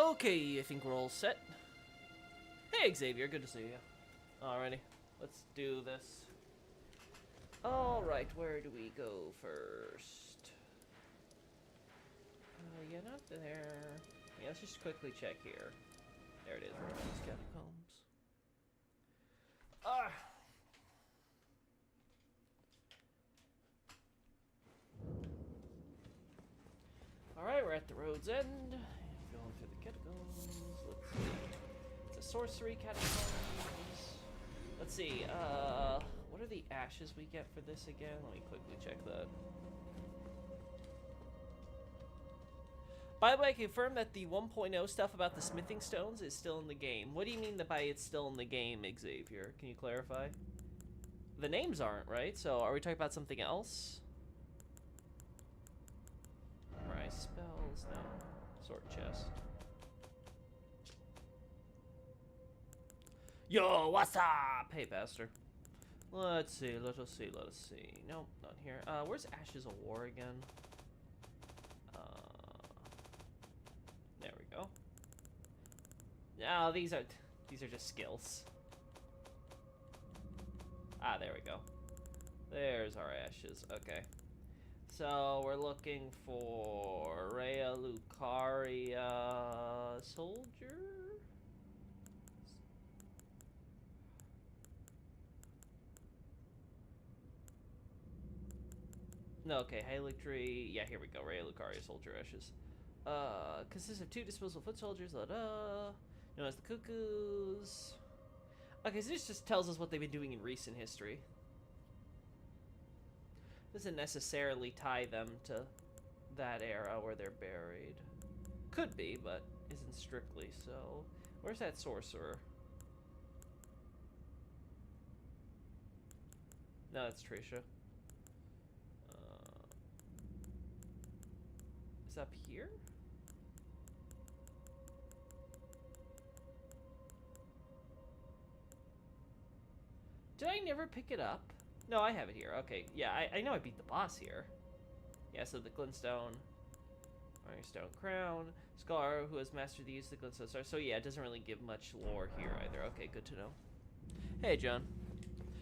Okay, I think we're all set. Hey, Xavier, good to see you. Alrighty, let's do this. Alright, where do we go first? Yeah, not there. Yeah, let's just quickly check here. There it is, Roman's Catacombs. Ah! Alright, we're at the road's end. Going through the catacombs. Let's see. It's a sorcery catacombs. Let's see, what are the ashes we get for this again? Let me quickly check that. By the way, I confirm that the 1.0 stuff about the smithing stones is still in the game. What do you mean that by it's still in the game, Xavier? Can you clarify? The names aren't, right? So are we talking about something else? Right, spells, no. Sword chest. Yo, what's up? Hey, Pastor. Let's see, let us see. Nope, not here. Where's Ashes of War again? There we go. Now these are just skills. Ah, there we go. There's our ashes. Okay. So we're looking for Rhea Lucaria soldier. No, okay, Halic Tree. Yeah, here we go. Rhea Lucaria soldier ashes. Consists of 2 disposable foot soldiers. Known as the Cuckoos. Okay, so this just tells us what they've been doing in recent history. Doesn't necessarily tie them to that era where they're buried. Could be, but isn't strictly so. Where's that sorcerer? No, that's Tricia. Is up here? Did I never pick it up? No, I have it here. Okay, yeah, I know I beat the boss here. Yeah, so the Glintstone, Ironstone Crown, Scar, who has mastered the use of the Glintstone Star. So yeah, it doesn't really give much lore here either. Okay, good to know. Hey, John.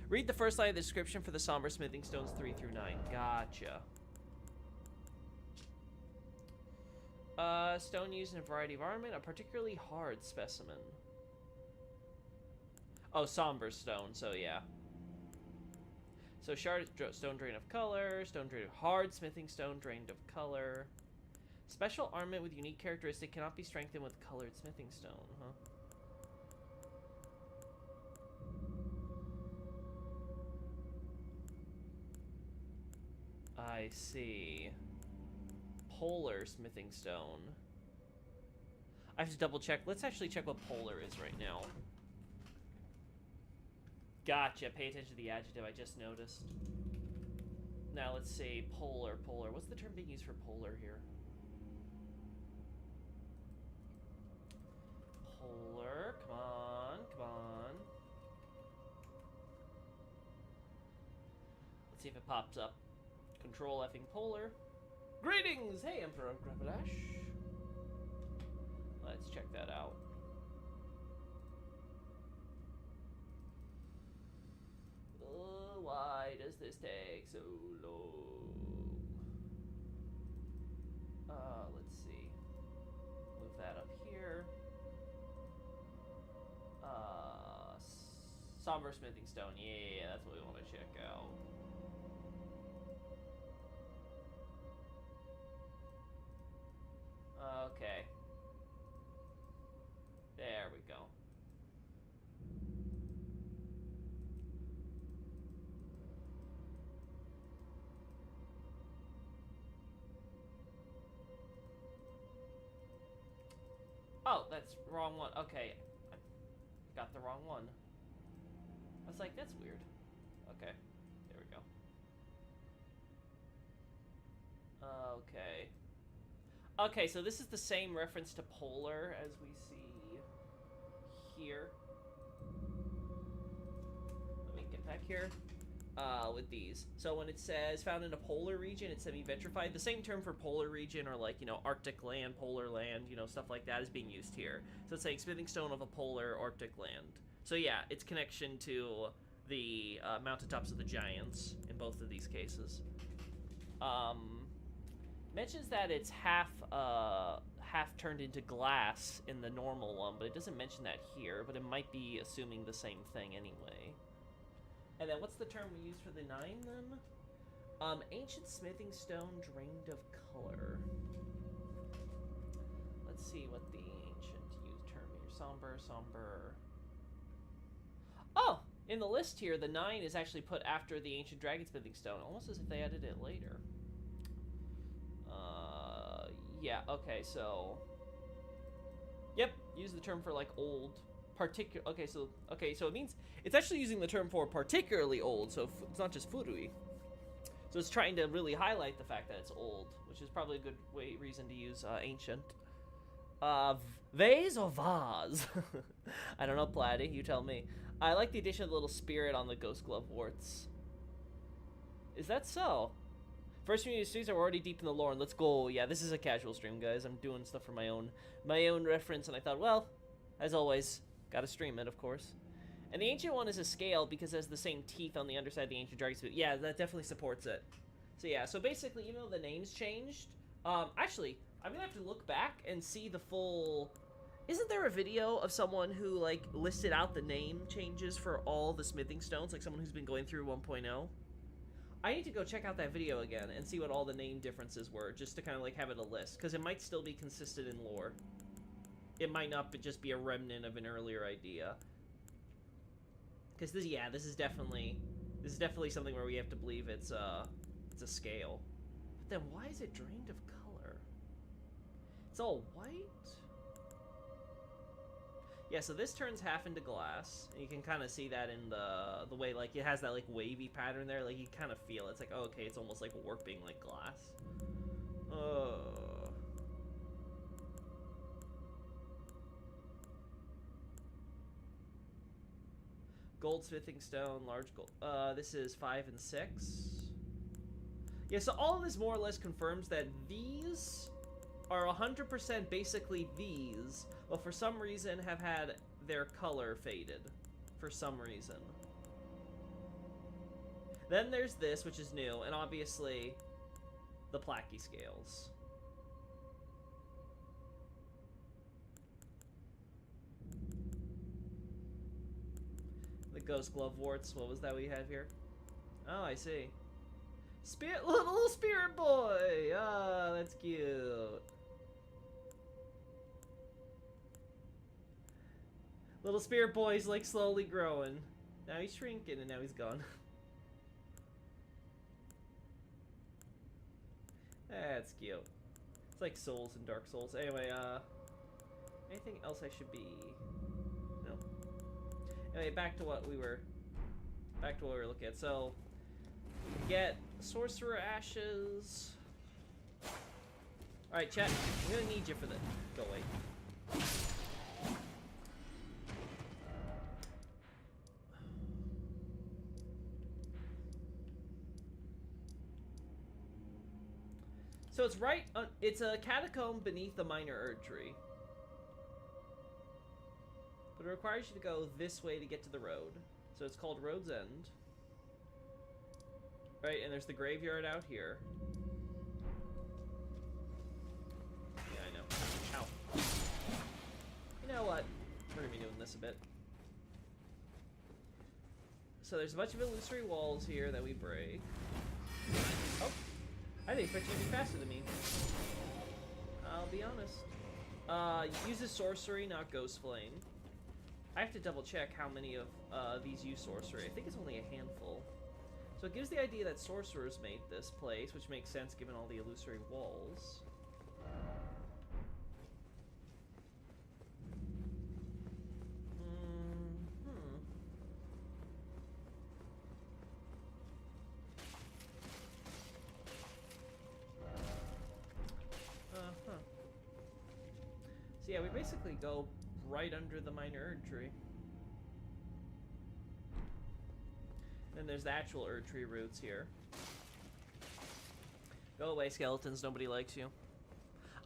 Read the first line of the description for the Somber Smithing Stones 3 through 9. Gotcha. Stone used in a variety of armament, a particularly hard specimen. Oh, somber stone, so yeah. So shard stone drained of color, stone drained of hard smithing stone drained of color. Special armament with unique characteristic cannot be strengthened with colored smithing stone, huh? I see. Polar smithing stone. I have to double check. Let's actually check what polar is right now. Gotcha. Pay attention to the adjective. I just noticed. Now let's see. Polar. What's the term being used for polar here? Polar. Come on. Let's see if it pops up. Control effing polar. Greetings! Hey, Emperor Gravelash. Let's check that out. Why does this take so long? Let's see. Move that up here. Somber Smithing Stone. Yeah, that's what we want to check out. Okay. There we go. Oh, that's wrong one. Okay. I got the wrong one. I was like, that's weird. Okay. There we go. Okay. Okay, so this is the same reference to polar as we see here. Let me get back here. with these. So when it says found in a polar region, it's semi-vitrified. The same term for polar region, or like, you know, Arctic land, polar land, you know, stuff like that is being used here. So it's saying smithing stone of a polar Arctic land. So yeah, its connection to the mountaintops of the giants in both of these cases. Mentions that it's half turned into glass in the normal one, but it doesn't mention that here, but it might be assuming the same thing anyway. And then what's the term we use for the 9 then? Ancient smithing stone drained of color. Let's see what the ancient used term here. Somber. Oh! In the list here, the 9 is actually put after the ancient dragon smithing stone, almost as if they added it later. Yeah, okay, so... Yep, use the term for, like, old. Okay, so it means... It's actually using the term for particularly old, so it's not just furui. So it's trying to really highlight the fact that it's old, which is probably a good reason to use ancient. VASE or VASE? I don't know, Platy, you tell me. I like the addition of the little spirit on the ghost glove warts. Is that so? First few streams are already deep in the lore, and let's go. Yeah, this is a casual stream, guys. I'm doing stuff for my own reference, and I thought, well, as always, gotta stream it, of course. And the ancient one is a scale because it has the same teeth on the underside of the ancient dragon smith. Yeah, that definitely supports it. So yeah, so basically, even though the name's changed, actually, I'm gonna have to look back and see the full... Isn't there a video of someone who, like, listed out the name changes for all the smithing stones? Like, someone who's been going through 1.0? I need to go check out that video again and see what all the name differences were, just to kind of, like, have it a list. Because it might still be consistent in lore. It might not just be a remnant of an earlier idea. Because this is definitely something where we have to believe it's a scale. But then why is it drained of color? It's all white? Yeah, so this turns half into glass, and you can kind of see that in the way, like, it has that, like, wavy pattern there. Like, you kind of feel it. It's like, oh, okay, it's almost like warping like glass. Goldsmithing stone, large gold. This is 5 and 6. Yeah, so all of this more or less confirms that these are 100% basically these, but for some reason have had their color faded. For some reason. Then there's this, which is new, and obviously the placky scales. The ghost glove warts, what was that we had here? Oh, I see. Little spirit boy! Ah, that's cute. Little spirit boy's like slowly growing. Now he's shrinking and now he's gone. That's cute. It's like Souls in Dark Souls. Anyway, anything else I should be... No? Anyway, back to what we were looking at. So, get Sorcerer Ashes. Alright, chat. I'm gonna need you for this. Go away. So it's right, it's a catacomb beneath the minor Erd tree. But it requires you to go this way to get to the road. So it's called Road's End. Right, and there's the graveyard out here. Yeah, I know. Ow. You know what? We're gonna be doing this a bit. So there's a bunch of illusory walls here that we break. Oh! I didn't expect you to be faster than me. I'll be honest. Uses sorcery, not ghost flame. I have to double check how many of these use sorcery. I think it's only a handful. So it gives the idea that sorcerers made this place, which makes sense given all the illusory walls. So yeah, we basically go right under the minor Erd tree. Then there's the actual Erdtree roots here. Go away, skeletons. Nobody likes you.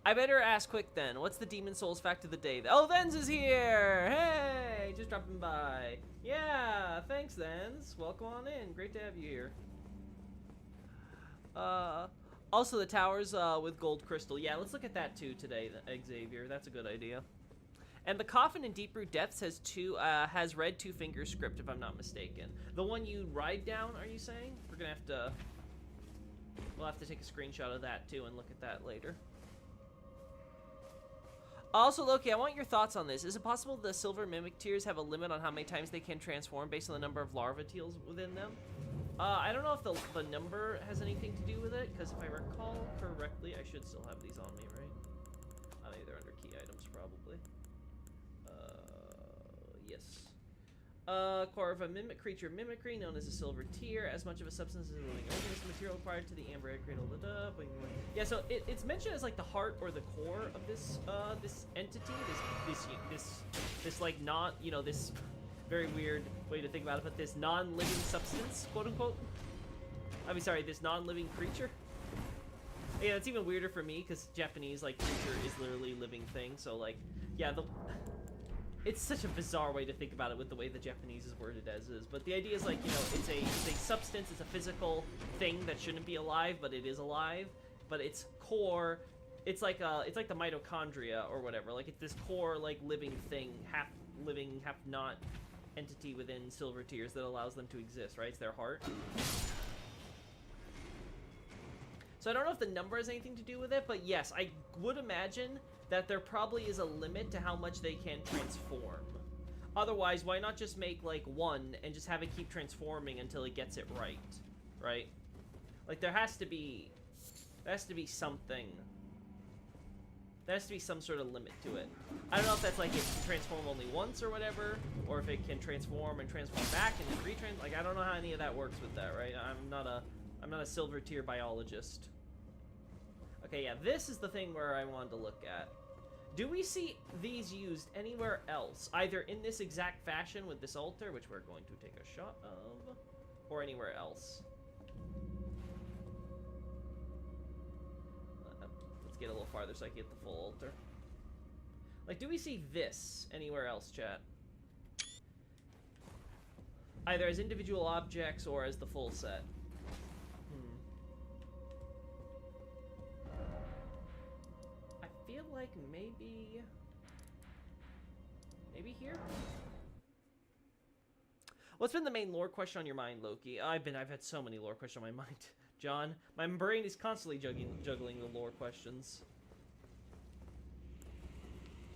I better ask quick then. What's the Demon Souls fact of the day? Oh, Thens is here! Hey! Just dropping by. Yeah, thanks, Thens. Welcome on in. Great to have you here. Also, the towers with gold crystal. Yeah, let's look at that too today, Xavier. That's a good idea. And the coffin in Deep-Root Depths has red two-finger script, if I'm not mistaken. The one you ride down, are you saying? We're gonna have to... We'll have to take a screenshot of that too and look at that later. Also, Loki, I want your thoughts on this. Is it possible the silver mimic tears have a limit on how many times they can transform based on the number of larva teals within them? I don't know if the number has anything to do with it, because if I recall correctly, I should still have these on me, right? Maybe they're under key items, probably. Yes. Core of a mimic creature mimicry, known as a silver tear, as much of a substance as a living organism, material required to the amber egg cradle. Yeah, so it's mentioned as like the heart or the core of this this entity, this like not, you know, this very weird way to think about it, but this non-living substance, quote unquote. I mean, sorry, this non-living creature. Yeah, it's even weirder for me because Japanese like creature is literally living thing. So like, yeah, it's such a bizarre way to think about it with the way the Japanese is worded as is. But the idea is like, you know, it's a substance, it's a physical thing that shouldn't be alive, but it is alive. But its core, it's like the mitochondria or whatever. Like it's this core like living thing, half living, half not entity within silver tears that allows them to exist, right? It's their heart. So I don't know if the number has anything to do with it, but yes, I would imagine that there probably is a limit to how much they can transform. Otherwise, why not just make like one and just have it keep transforming until it gets it right, right? Like there has to be something. There has to be some sort of limit to it. I don't know if that's like it can transform only once or whatever, or if it can transform and transform back and then retrans. Like I don't know how any of that works with that, right? I'm not a silver tier biologist. Okay, yeah, this is the thing where I wanted to look at. Do we see these used anywhere else, either in this exact fashion with this altar, which we're going to take a shot of, or anywhere else? Let's get a little farther so I can get the full altar. Like, do we see this anywhere else, chat? Either as individual objects or as the full set. I feel like maybe here? What's been the main lore question on your mind, Loki? I've had so many lore questions on my mind. John, my brain is constantly juggling the lore questions.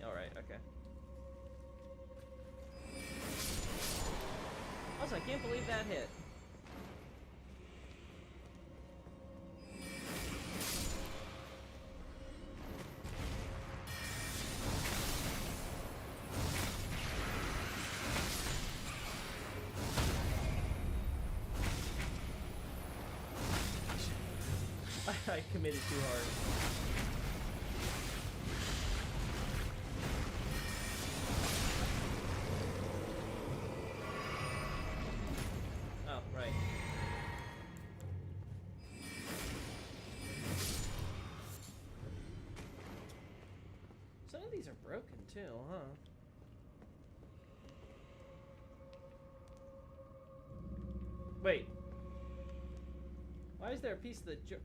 Alright, okay. Also, I can't believe that hit. I committed too hard. Oh, right. Some of these are broken too, huh? Wait. Why is there a piece of the jar?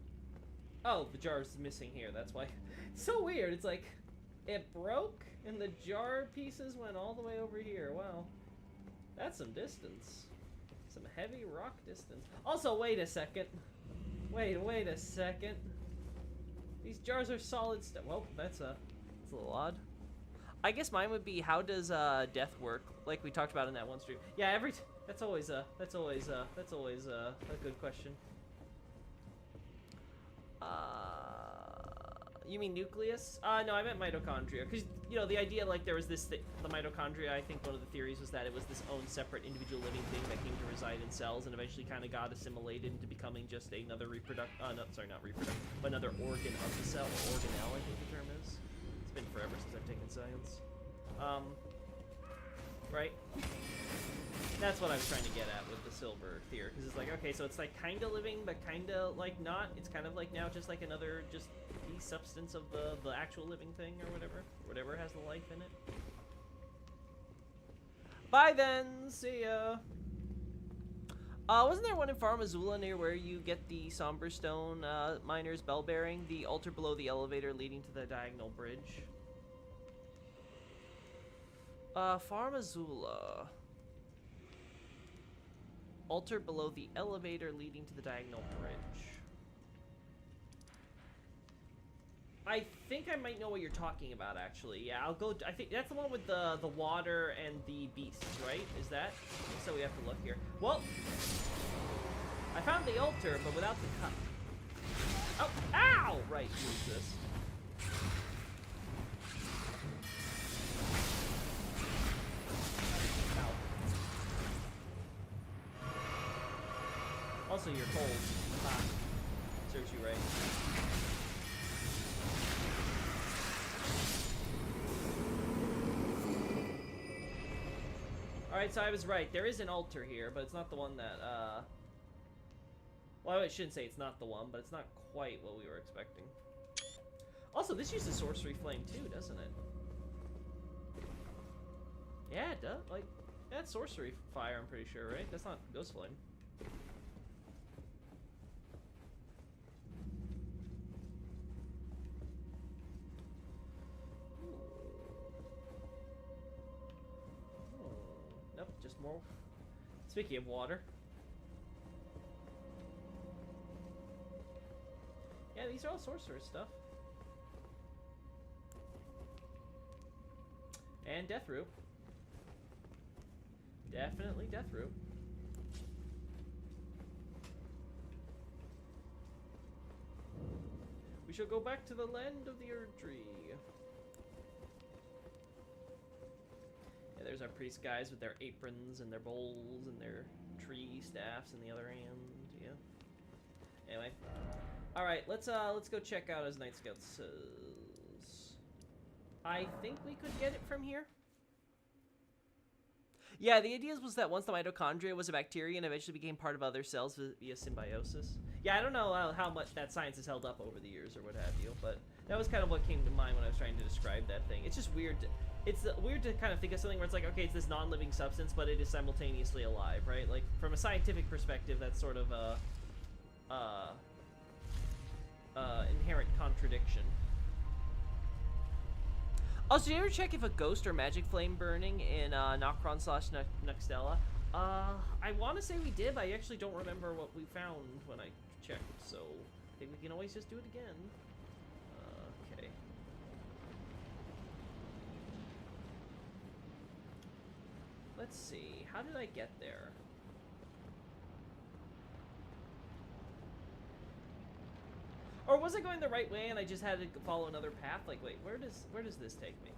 Oh, the jar is missing here, that's why. It's so weird, it's like, it broke, and the jar pieces went all the way over here. Wow. That's some distance. Some heavy rock distance. Also, wait a second. Wait a second. These jars are solid stuff. Well, that's a little odd. I guess mine would be, how does death work? Like we talked about in that one stream. Yeah, that's always a good question. You mean nucleus? No, I meant mitochondria. Because, you know, the idea, like, there was this the mitochondria, I think one of the theories was that it was this own separate individual living thing that came to reside in cells and eventually kind of got assimilated into becoming just another but another organ of the cell, or organelle, I think the term is. It's been forever since I've taken science. Right? That's what I was trying to get at with the silver tier, because it's like, okay, so it's like kind of living, but kind of like not. It's kind of like now just like another just piece substance of the actual living thing or whatever has the life in it. Bye then, see ya. Wasn't there one in Farm Azula near where you get the Somberstone Miner's Bell Bearing? The altar below the elevator leading to the diagonal bridge. Farm Azula. Altar below the elevator leading to the diagonal bridge. I think I might know what you're talking about, actually. Yeah, I'll go. I think that's the one with the water and the beasts, right? Is that? So we have to look here. Well, I found the altar, but without the cup. Oh, ow! Right, use this. Also, you're cold. Ah, serves you right. Alright, so I was right. There is an altar here, but it's not the one that, well, I shouldn't say it's not the one, but it's not quite what we were expecting. Also, this uses Sorcery Flame too, doesn't it? Yeah, it does. Like, that's Sorcery Fire, I'm pretty sure, right? That's not Ghost Flame. Nope, just more. Speaking of water. Yeah, these are all sorcerer stuff. And Death Root. Definitely Death Root. We shall go back to the land of the Erdtree. Yeah, there's our priest guys with their aprons and their bowls and their tree staffs in the other hand. Yeah. Anyway. Alright, let's go check out as Night Scout says. I think we could get it from here. Yeah, the idea was that once the mitochondria was a bacteria and eventually became part of other cells via symbiosis. Yeah, I don't know how much that science has held up over the years or what have you, but that was kind of what came to mind when I was trying to describe that thing. It's just weird. It's weird to kind of think of something where it's like, okay, it's this non-living substance, but it is simultaneously alive, right? Like, from a scientific perspective, that's sort of a inherent contradiction. Also, did you ever check if a ghost or magic flame burning in Nocron/Nuxtella? I want to say we did, but I actually don't remember what we found when I checked, so I think we can always just do it again. Okay. Let's see. How did I get there? Or was I going the right way and I just had to follow another path? Like, wait, where does this take me?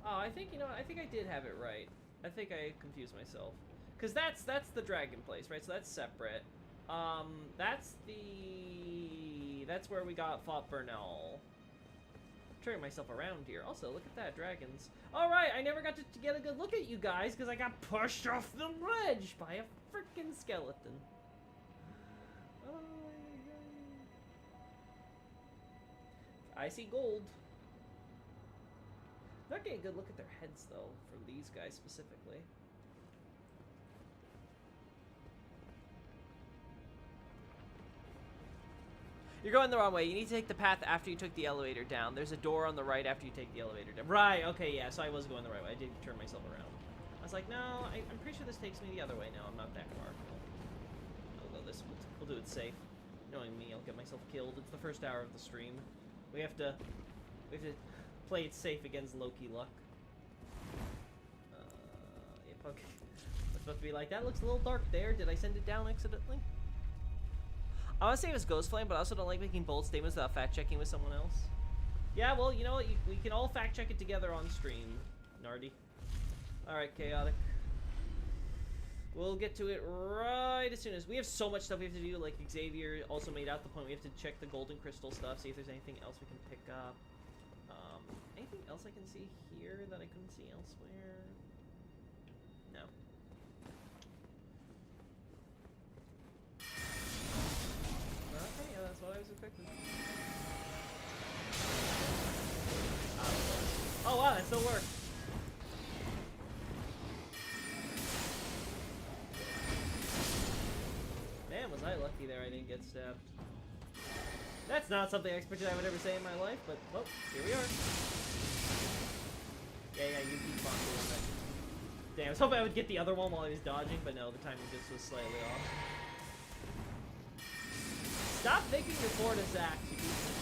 Oh, I think, you know what, I think I did have it right. I think I confused myself. Because that's the dragon place, right? So that's separate. That's where we fought Bernal. Turning myself around here. Also, look at that, dragons. Alright, I never got to get a good look at you guys because I got pushed off the ledge by a freaking skeleton. I see gold. Not getting a good look at their heads, though, for these guys specifically. You're going the wrong way. You need to take the path after you took the elevator down. There's a door on the right after you take the elevator down. Right, okay, yeah, so I was going the right way. I did turn myself around. I was like, no, I'm pretty sure this takes me the other way now. I'm not that far. I'll go this way. We'll do it safe. Knowing me, I'll get myself killed. It's the first hour of the stream. We have to play it safe against Loki luck. Yep, okay. It's supposed to be like, that looks a little dark there. Did I send it down accidentally? I want to say it was Ghost Flame, but I also don't like making bold statements without fact-checking with someone else. Yeah, well, you know what? We can all fact-check it together on stream, Nardi. Alright, Chaotic. We'll get to it right as soon as... We have so much stuff we have to do, like Xavier also made out the point we have to check the golden crystal stuff, see if there's anything else we can pick up. anything else I can see here that I couldn't see elsewhere? No. Okay, yeah, that's what I was expecting. Oh wow, that still worked. Man, was I lucky there I didn't get stabbed. That's not something I expected I would ever say in my life, but, well, here we are. Yeah, you keep on doing that. Damn, I was hoping I would get the other one while I was dodging, but no, the timing just was slightly off. Stop thinking you're Fortis Axe, you piece of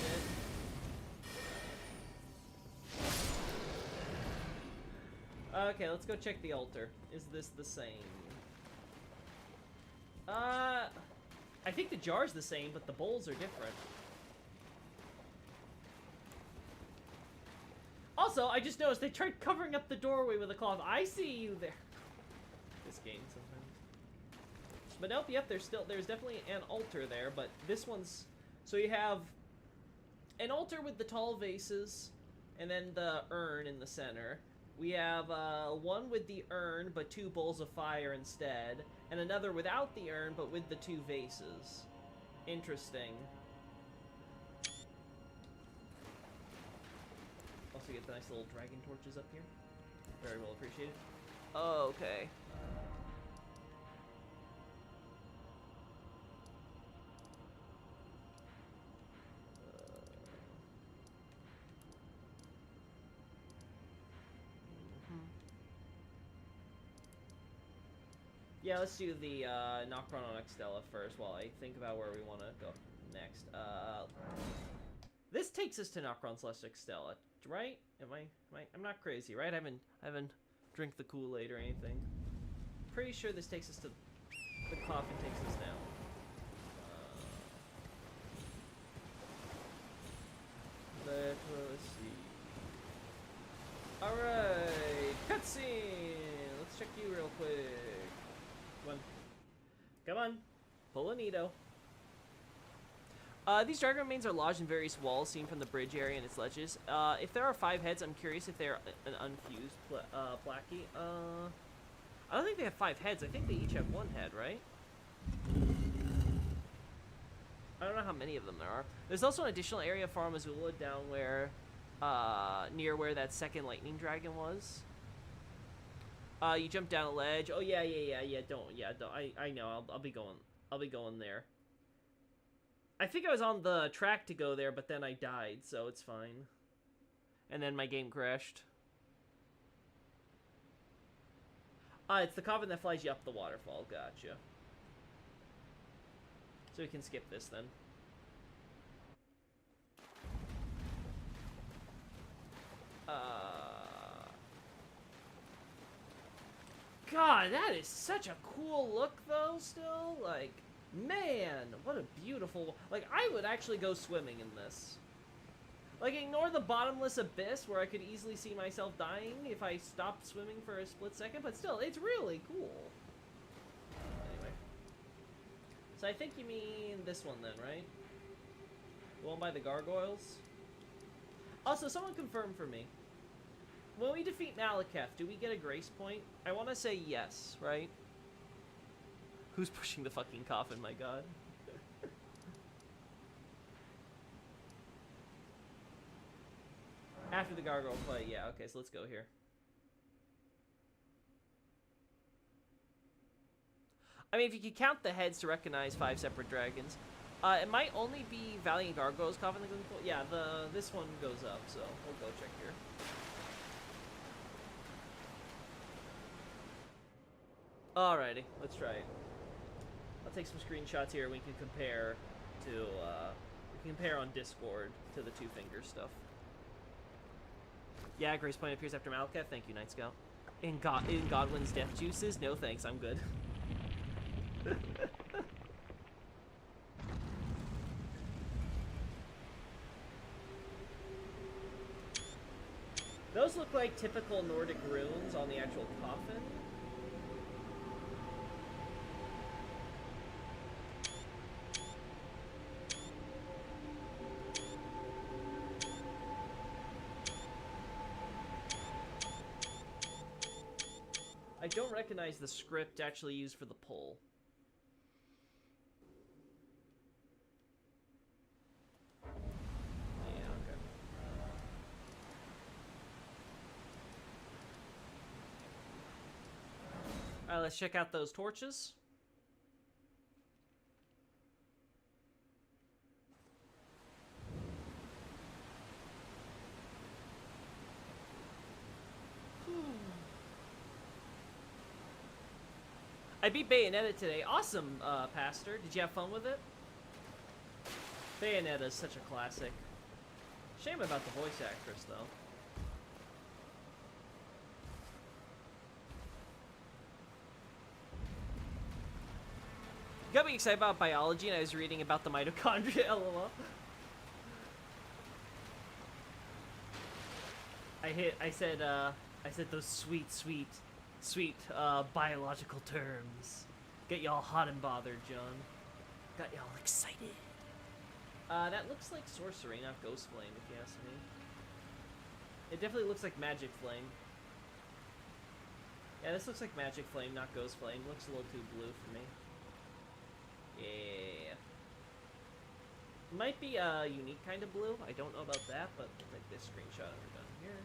shit. Okay, let's go check the altar. Is this the same? I think the jar's the same, but the bowls are different. Also, I just noticed they tried covering up the doorway with a cloth. I see you there. This game sometimes. But nope, yep, there's definitely an altar there, but this one's... So you have an altar with the tall vases, and then the urn in the center. We have one with the urn, but 2 bowls of fire instead, and another without the urn, but with the 2 vases. Interesting. Also get the nice little dragon torches up here. Very well appreciated. Okay. Yeah, let's do the Nocron on Extella first while I think about where we want to go next. This takes us to Nocron / Extella, right? I'm not crazy, right? I haven't drink the Kool-Aid or anything. Pretty sure this takes us to the coffin takes us down. Let's see. All right, cutscene. Let's check you real quick. Come on. Pull a Nito. These dragon remains are lodged in various walls seen from the bridge area and its ledges. If there are 5 heads, I'm curious if they're an unfused Blackie. I don't think they have 5 heads. I think they each have 1 head, right? I don't know how many of them there are. There's also an additional area of Farum Azula down where, near where that second lightning dragon was. You jump down a ledge. Oh yeah. Don't. I know. I'll be going there. I think I was on the track to go there, but then I died, so it's fine. And then my game crashed. It's the coffin that flies you up the waterfall. Gotcha. So we can skip this then. God, that is such a cool look, though, still. Like, man, what a beautiful... Like, I would actually go swimming in this. Like, ignore the bottomless abyss where I could easily see myself dying if I stopped swimming for a split second, but still, it's really cool. Anyway. So I think you mean this one then, right? The one by the gargoyles? Also, someone confirm for me. When we defeat Malekith, do we get a grace point? I want to say yes, right? Who's pushing the fucking coffin, my god? After the gargoyle play, yeah, okay, so let's go here. I mean, if you could count the heads to recognize 5 separate dragons, it might only be Valiant Gargoyle's coffin that goes in. Yeah, this one goes up, so we'll go check here. Alrighty, let's try it. I'll take some screenshots here. We can compare to we can compare on Discord to the 2 finger stuff. Yeah, Grace Point appears after Malekith. Thank you, Night Scout. In Godwin's death juices? No thanks, I'm good. Those look like typical Nordic runes on the actual coffin. don't recognize the script actually used for the poll. Yeah, okay. Alright, let's check out those torches. I beat Bayonetta today. Awesome, Pastor. Did you have fun with it? Bayonetta is such a classic. Shame about the voice actress, though. Got me excited about biology, and I was reading about the mitochondria. LOL. I said those sweet biological terms. Get y'all hot and bothered, John. Got y'all excited. That looks like sorcery, not ghost flame, if you ask me. It definitely looks like magic flame. Yeah, this looks like magic flame, not ghost flame. Looks a little too blue for me. Yeah. Might be a unique kind of blue. I don't know about that, but we'll take this screenshot and we're done here.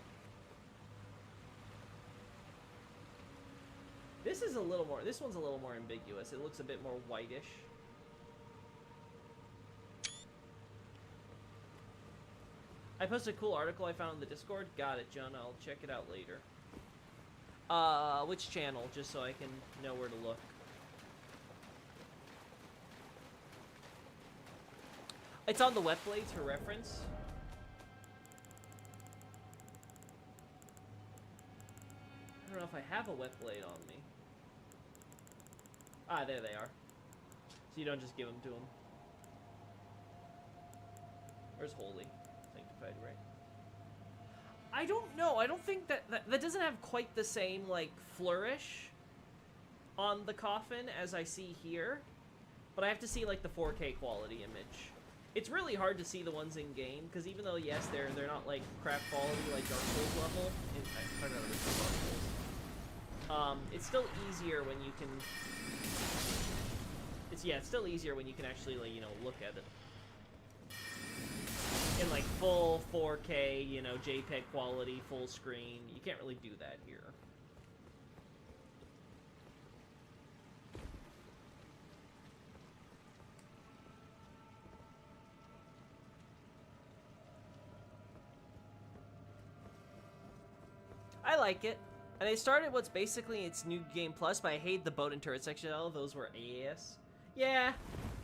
This is a little more, this one's a little more ambiguous. It looks a bit more whitish. I posted a cool article I found in the Discord. Got it, John. I'll check it out later. Which channel, just so I can know where to look. It's on the wet blades for reference. I don't know if I have a wet blade on me. Ah, there they are. So you don't just give them to him. Where's holy? Sanctified, right? I don't know. I don't think that doesn't have quite the same, like, flourish on the coffin as I see here. But I have to see, like, the 4K quality image. It's really hard to see the ones in game, because even though, yes, they're not, like, crap quality, like Dark Souls level, it's still easier when you can... It's still easier when you can actually, like, you know, look at it. In, like, full 4K, you know, JPEG quality, full screen. You can't really do that here. I like it. And they started what's basically its New Game Plus, but I hate the boat and turret section. Oh, those were ass. Yeah.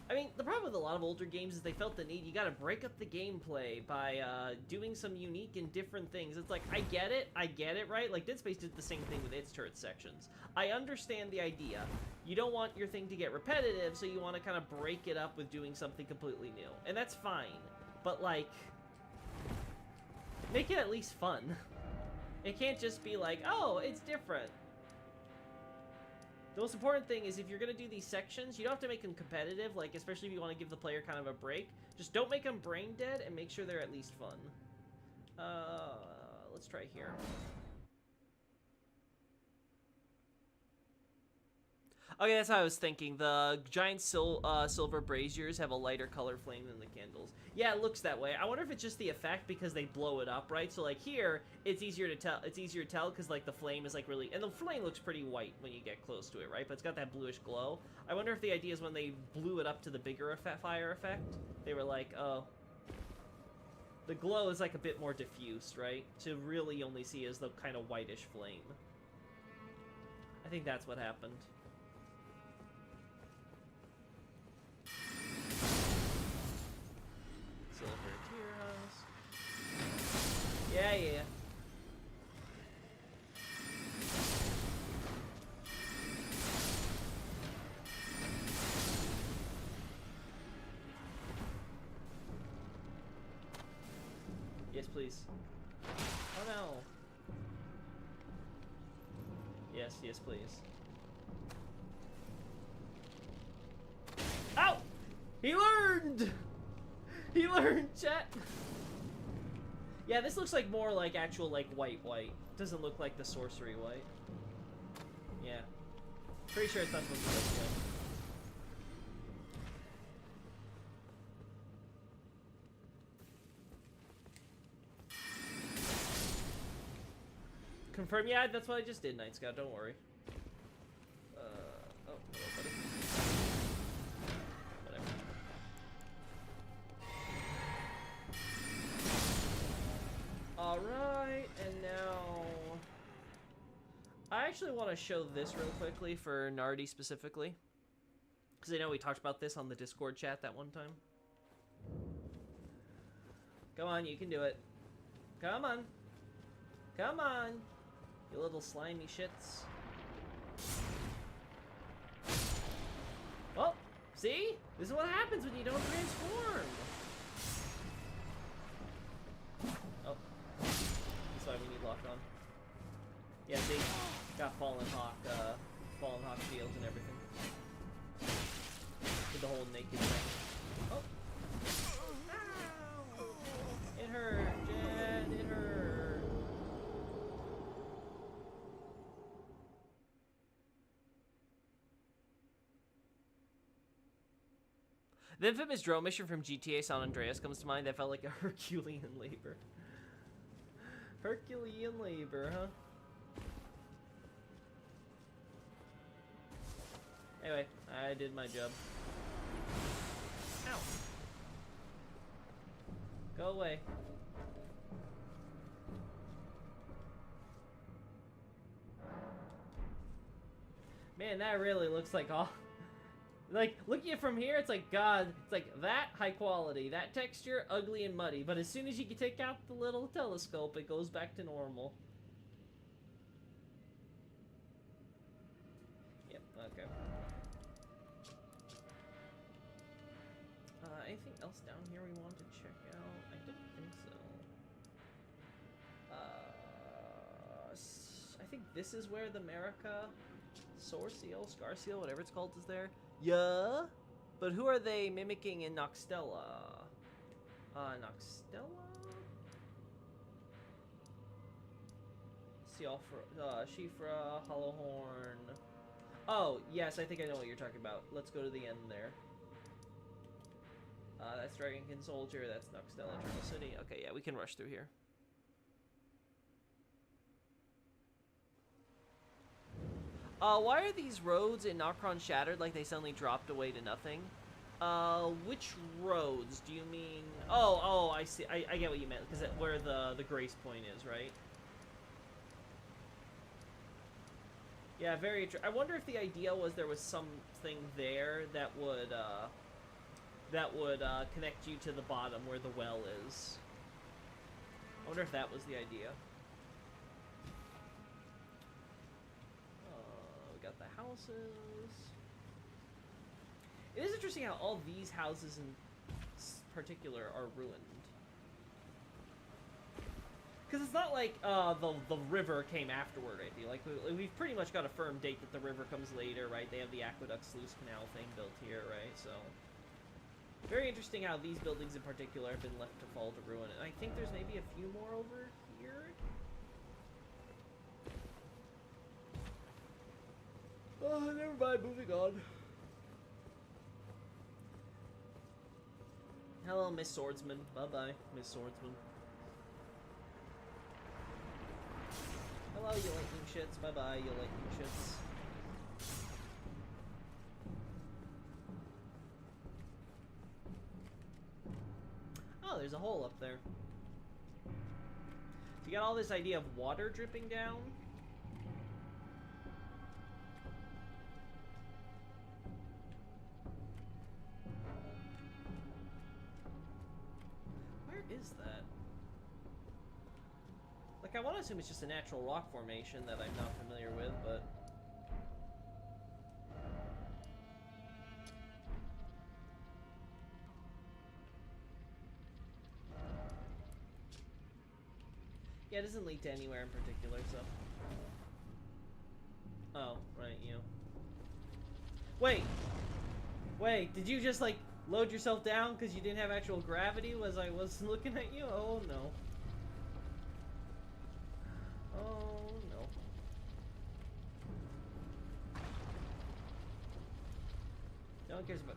I mean, the problem with a lot of older games is they felt the need. You gotta break up the gameplay by doing some unique and different things. It's like, I get it, right? Like, Dead Space did the same thing with its turret sections. I understand the idea. You don't want your thing to get repetitive, so you want to kind of break it up with doing something completely new. And that's fine. But, like, make it at least fun. It can't just be like, oh, it's different. The most important thing is if you're going to do these sections, you don't have to make them competitive, like, especially if you want to give the player kind of a break. Just don't make them brain dead and make sure they're at least fun. Let's try here. Okay, that's how I was thinking. The giant silver braziers have a lighter color flame than the candles. Yeah, it looks that way. I wonder if it's just the effect because they blow it up, right? So, like, here, it's easier to tell. It's easier to tell because, like, the flame is, like, really... And the flame looks pretty white when you get close to it, right? But it's got that bluish glow. I wonder if the idea is when they blew it up to the bigger fire effect, they were like, oh... The glow is, like, a bit more diffused, right? To really only see as the kind of whitish flame. I think that's what happened. Silver tier house. Yeah. Yes, please. Oh no. Yes, please. Ow! He learned! He learned, chat! Yeah, this looks like more like actual, like, white. Doesn't look like the sorcery white. Yeah. Pretty sure it's not supposed to be this way. Confirm, yeah, that's what I just did, Night Scout, don't worry. Oh, hello, buddy. Whatever. Alright, and now... I actually want to show this real quickly for Nardi specifically. Because I know we talked about this on the Discord chat that one time. Come on, you can do it. Come on. Come on. You little slimy shits. Well, see? This is what happens when you don't transform. Oh. That's why we need lock on. Yeah, see? Got Fallen Hawk shields and everything. With the whole naked thing. Oh. Ow. It hurt, Jen. It hurt. The infamous drone mission from GTA San Andreas comes to mind. That felt like a Herculean labor. Herculean labor, huh? Anyway, I did my job. Ow. Go away. Man, that really looks like all... Like, looking at it from here, it's like, God, it's like that high quality, that texture, ugly and muddy. But as soon as you can take out the little telescope, it goes back to normal. Yep, okay. Anything else down here we want to check out? I don't think so. I think this is where the America Sword Seal, Scar Seal, whatever it's called, is there. Yeah? But who are they mimicking in Noxtella? Noxtella? Shifra, Hollowhorn. Oh, yes, I think I know what you're talking about. Let's go to the end there. That's Dragonkin Soldier, that's Noxtella, Eternal City. Okay, yeah, we can rush through here. Why are these roads in Nokron shattered like they suddenly dropped away to nothing? Which roads do you mean? Oh, I see. I get what you meant, because where the grace point is, right? Yeah, very interesting. I wonder if the idea was there was something there that would connect you to the bottom where the well is. I wonder if that was the idea. We got the houses. It is interesting how all these houses in particular are ruined. Because it's not like the river came afterward, I feel like. We've pretty much got a firm date that the river comes later, right? They have the Aqueduct Sluice Canal thing built here, right? So, very interesting how these buildings in particular have been left to fall to ruin. And I think there's maybe a few more over here. Oh, never mind, moving on. Hello, Miss Swordsman. Bye-bye, Miss Swordsman. Hello, you lightning shits. Bye-bye, you lightning shits. Oh, there's a hole up there. So you got all this idea of water dripping down. Where is that? Like, I want to assume it's just a natural rock formation that I'm not familiar with, but... Yeah, it doesn't lead to anywhere in particular, so... Oh, right, you. Wait! Wait, did you just, like, load yourself down because you didn't have actual gravity as I was looking at you? Oh, no. Oh, no. one cares about...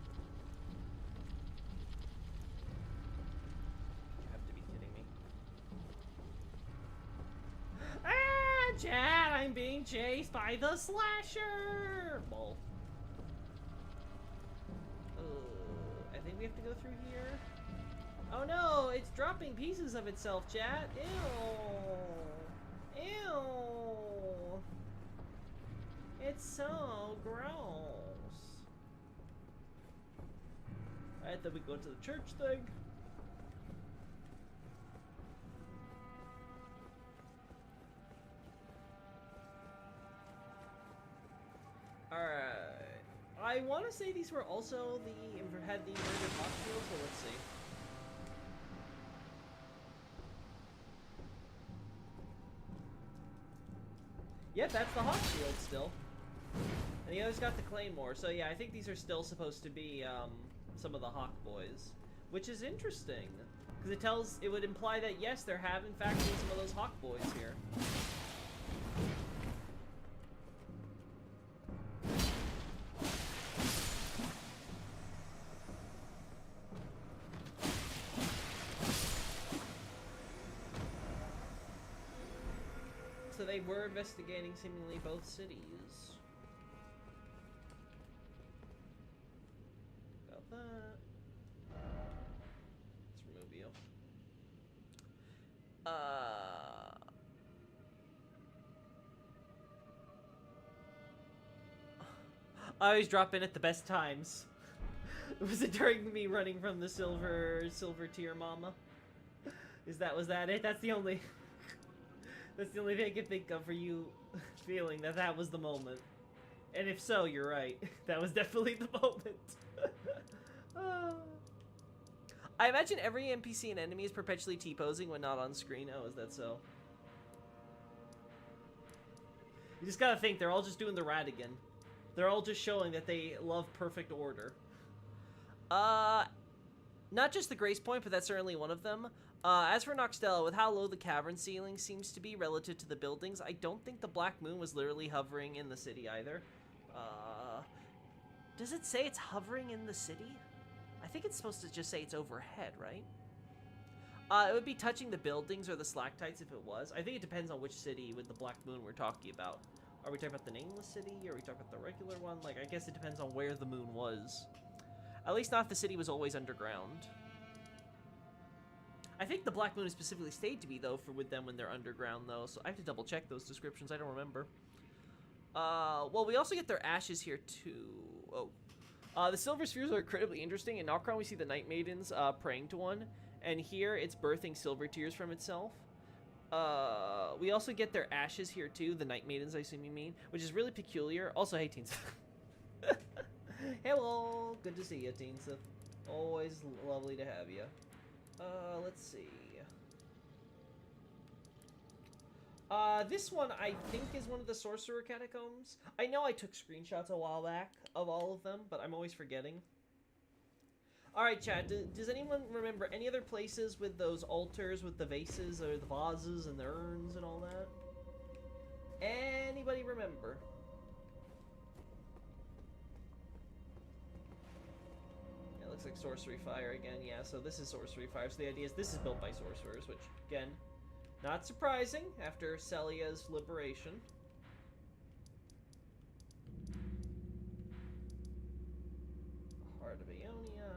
You have to be kidding me. Ah, Chad, I'm being chased by the slasher! Bull. I think we have to go through here. Oh no, it's dropping pieces of itself, chat. Ew. Ew. It's so gross. Alright, then we go to the church thing. Alright. I want to say these were also had the inverted hospital, so let's see. Yep, that's the Hawk Shield still. And the other's got the Claymore, so yeah, I think these are still supposed to be some of the Hawk boys. Which is interesting, because it would imply that yes, there have in fact been some of those Hawk boys here. So they were investigating seemingly both cities. Got that. Let's remove you. I always drop in at the best times. Was it during me running from the silver tier mama? Was that it? That's the only that's the only thing I can think of for you feeling that was the moment. And if so, you're right. That was definitely the moment. I imagine every NPC and enemy is perpetually T-posing when not on screen. Oh, is that so? You just gotta think, they're all just doing the Radigan. They're all just showing that they love perfect order. Not just the Grace Point, but that's certainly one of them. As for Noxtella, with how low the cavern ceiling seems to be relative to the buildings, I don't think the Black Moon was literally hovering in the city either. Does it say it's hovering in the city? I think it's supposed to just say it's overhead, right? It would be touching the buildings or the stalactites if it was. I think it depends on which city with the Black Moon we're talking about. Are we talking about the Nameless City? Or are we talking about the regular one? Like, I guess it depends on where the moon was. At least not if the city was always underground. I think the Black Moon is specifically stayed to be, though, with them when they're underground, though. So I have to double check those descriptions. I don't remember. Well, we also get their ashes here, too. Oh. The Silver Spheres are incredibly interesting. In Nocron, we see the Night Maidens praying to one. And here, it's birthing silver tears from itself. We also get their ashes here, too. The Night Maidens, I assume you mean. Which is really peculiar. Also, hey, Teens. Hello. Good to see you, Teens. Always lovely to have you. Let's see. This one, I think, is one of the Sorcerer Catacombs. I know I took screenshots a while back of all of them, but I'm always forgetting. Alright, chat, does anyone remember any other places with those altars with the vases or the vases and the urns and all that? Anybody remember? Yeah, it looks like Sorcery Fire again. Yeah, so this is Sorcery Fire. So the idea is this is built by sorcerers, which, again, not surprising after Celia's liberation. Heart of Ionia.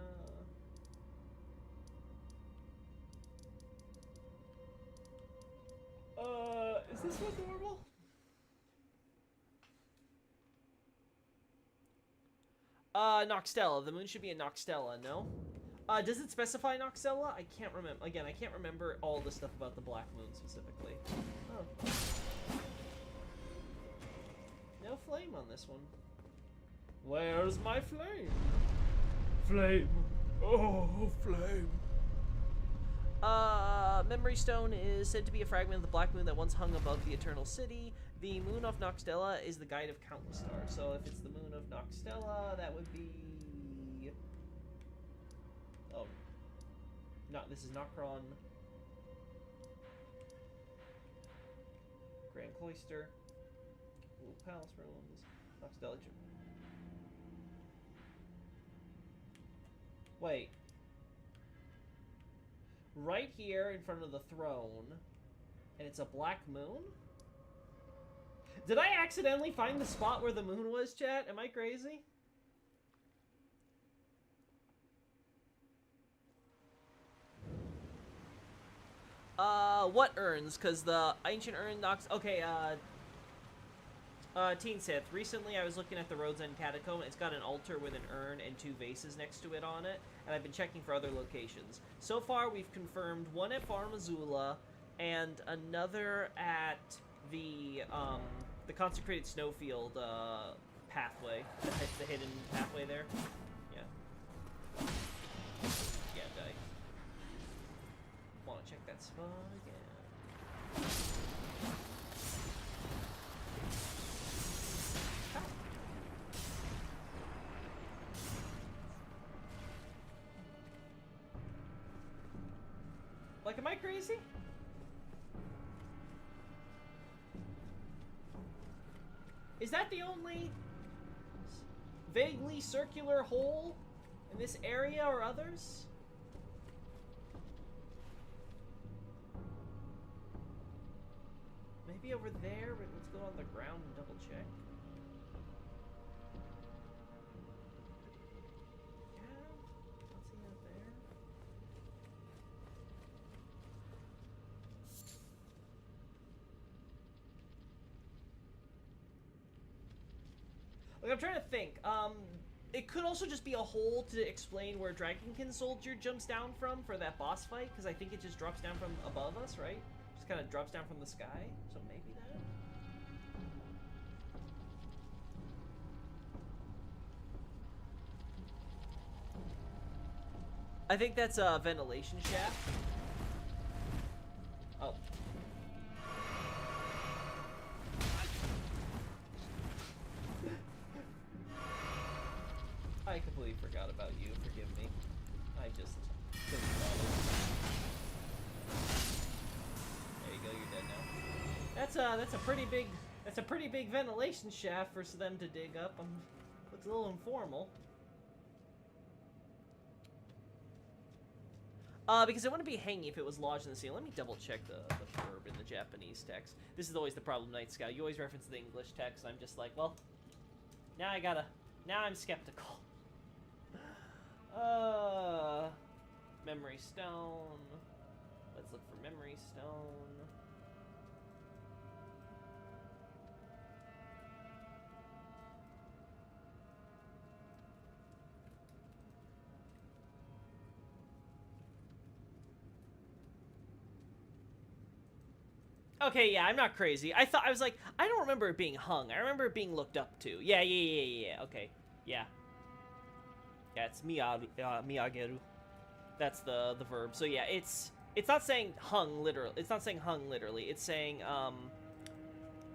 Is this one normal? Noxtella. The moon should be in Noxtella, no? Does it specify Noxtella? I can't remember. Again, I can't remember all the stuff about the Black Moon specifically. Oh. No flame on this one. Where's my flame? Flame. Oh, flame. Memory Stone is said to be a fragment of the Black Moon that once hung above the Eternal City. The moon of Noxtella is the guide of countless stars. So if it's the moon of Noxtella, that would be... Oh. This is Nocron. Grand Cloister. Ooh, Palace Ruins. Noxtella. Wait. Right here in front of the throne. And it's a black moon? Did I accidentally find the spot where the moon was, chat? Am I crazy? What urns? Because the ancient urn knocks... Okay, Teen Sith. Recently, I was looking at the Rhodes End Catacomb. It's got an altar with an urn and 2 vases next to it on it, and I've been checking for other locations. So far, we've confirmed one at Farm Azula and another at the consecrated snowfield pathway, the hidden pathway there. Yeah. Yeah, die. Want to check that spot again? Like, am I crazy? Is that the only vaguely circular hole in this area or others? Maybe over there, but let's go on the ground and double check. Yeah, nothing out there. Like, I'm trying to think. It could also just be a hole to explain where Dragonkin Soldier jumps down from for that boss fight, because I think it just drops down from above us, right? Just kind of drops down from the sky, so maybe that. I think that's a ventilation shaft. Oh. I completely forgot about you. Forgive me. I just couldn't bother. There you go. You're dead now. That's a pretty big ventilation shaft for them to dig up. Looks a little informal. Because it wouldn't be hanging if it was lodged in the ceiling. Let me double check the verb in the Japanese text. This is always the problem, Night Scout. You always reference the English text. I'm just like, well, now I'm skeptical. Memory stone. Let's look for memory stone. Okay, yeah, I'm not crazy. I was like, I don't remember it being hung. I remember it being looked up to. Yeah. Okay, yeah. Yeah, it's miyageru. That's the verb. So yeah, it's not saying hung literally. It's not saying hung literally. It's saying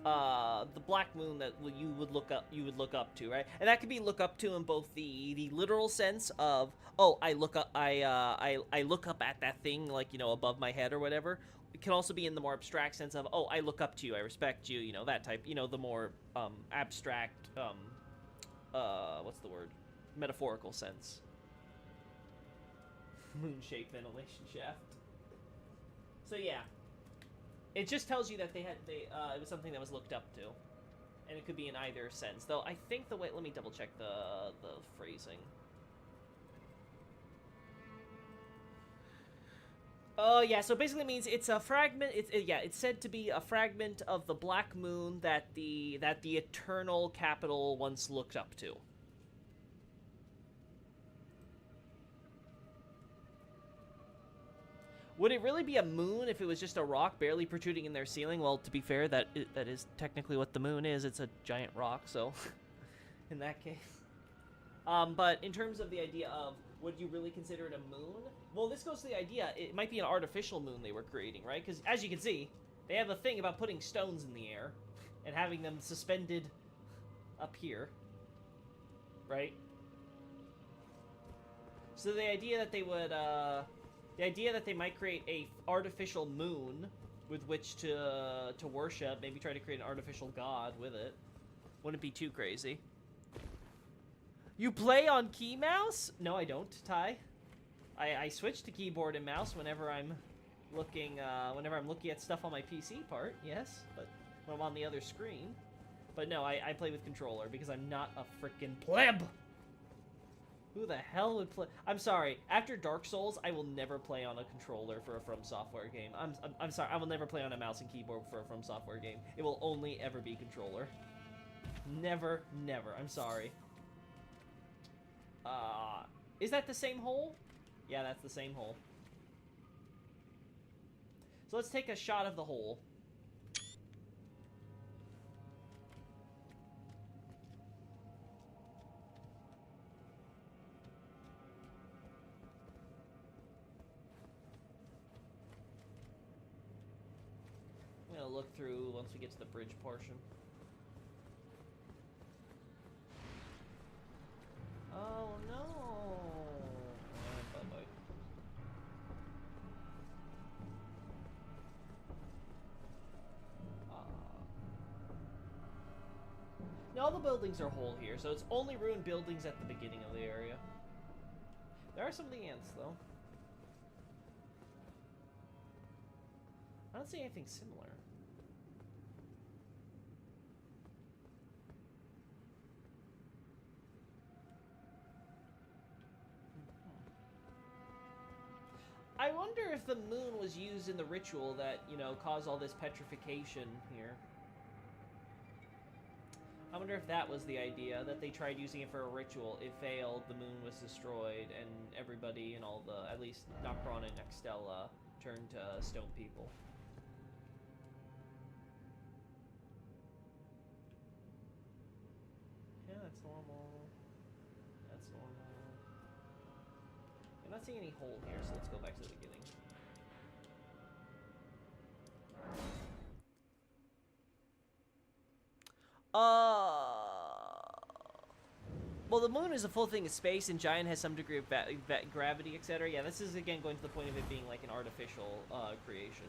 the black moon that you would look up to, right? And that could be look up to in both the literal sense of, oh, I look up at that thing, like, you know, above my head or whatever. It can also be in the more abstract sense of, oh, I look up to you, I respect you, you know, that type, you know, the more abstract what's the word? Metaphorical sense. Moon-shaped ventilation shaft. So yeah. It just tells you that it was something that was looked up to. And it could be in either sense. Though I think the way, let me double check the phrasing. Oh yeah, so it basically means it's a fragment. It's said to be a fragment of the black moon that the eternal capital once looked up to. Would it really be a moon if it was just a rock barely protruding in their ceiling? Well, to be fair, that is technically what the moon is. It's a giant rock, so in that case. But in terms of the idea of, would you really consider it a moon? Well, this goes to the idea, it might be an artificial moon they were creating, right? Because, as you can see, they have a thing about putting stones in the air and having them suspended up here, right? So the idea that they would, the idea that they might create a artificial moon with which to worship, maybe try to create an artificial god with it, wouldn't be too crazy. You play on key mouse? No, I don't, Ty. I switch to keyboard and mouse whenever I'm looking at stuff on my PC part, yes, but when I'm on the other screen. But no, I play with controller because I'm not a freaking pleb. Who the hell would play? I'm sorry. After Dark Souls, I will never play on a controller for a FromSoftware game. I'm sorry. I will never play on a mouse and keyboard for a FromSoftware game. It will only ever be controller. Never, never. I'm sorry. Is that the same hole? Yeah, that's the same hole. So let's take a shot of the hole. I'm gonna look through once we get to the bridge portion. Oh no! Bye-bye. Now all the buildings are whole here, so it's only ruined buildings at the beginning of the area. There are some of the ants, though. I don't see anything similar. I wonder if the moon was used in the ritual that, you know, caused all this petrification here. I wonder if that was the idea, that they tried using it for a ritual. It failed, the moon was destroyed, and everybody and all the, at least Nocron and Nextella, turned to stone people. Yeah, that's normal. That's normal. I'm not seeing any hole here, so let's go back to the beginning. Well, the moon is a full thing of space, and Giant has some degree of gravity, etc. Yeah, this is, again, going to the point of it being like an artificial creation.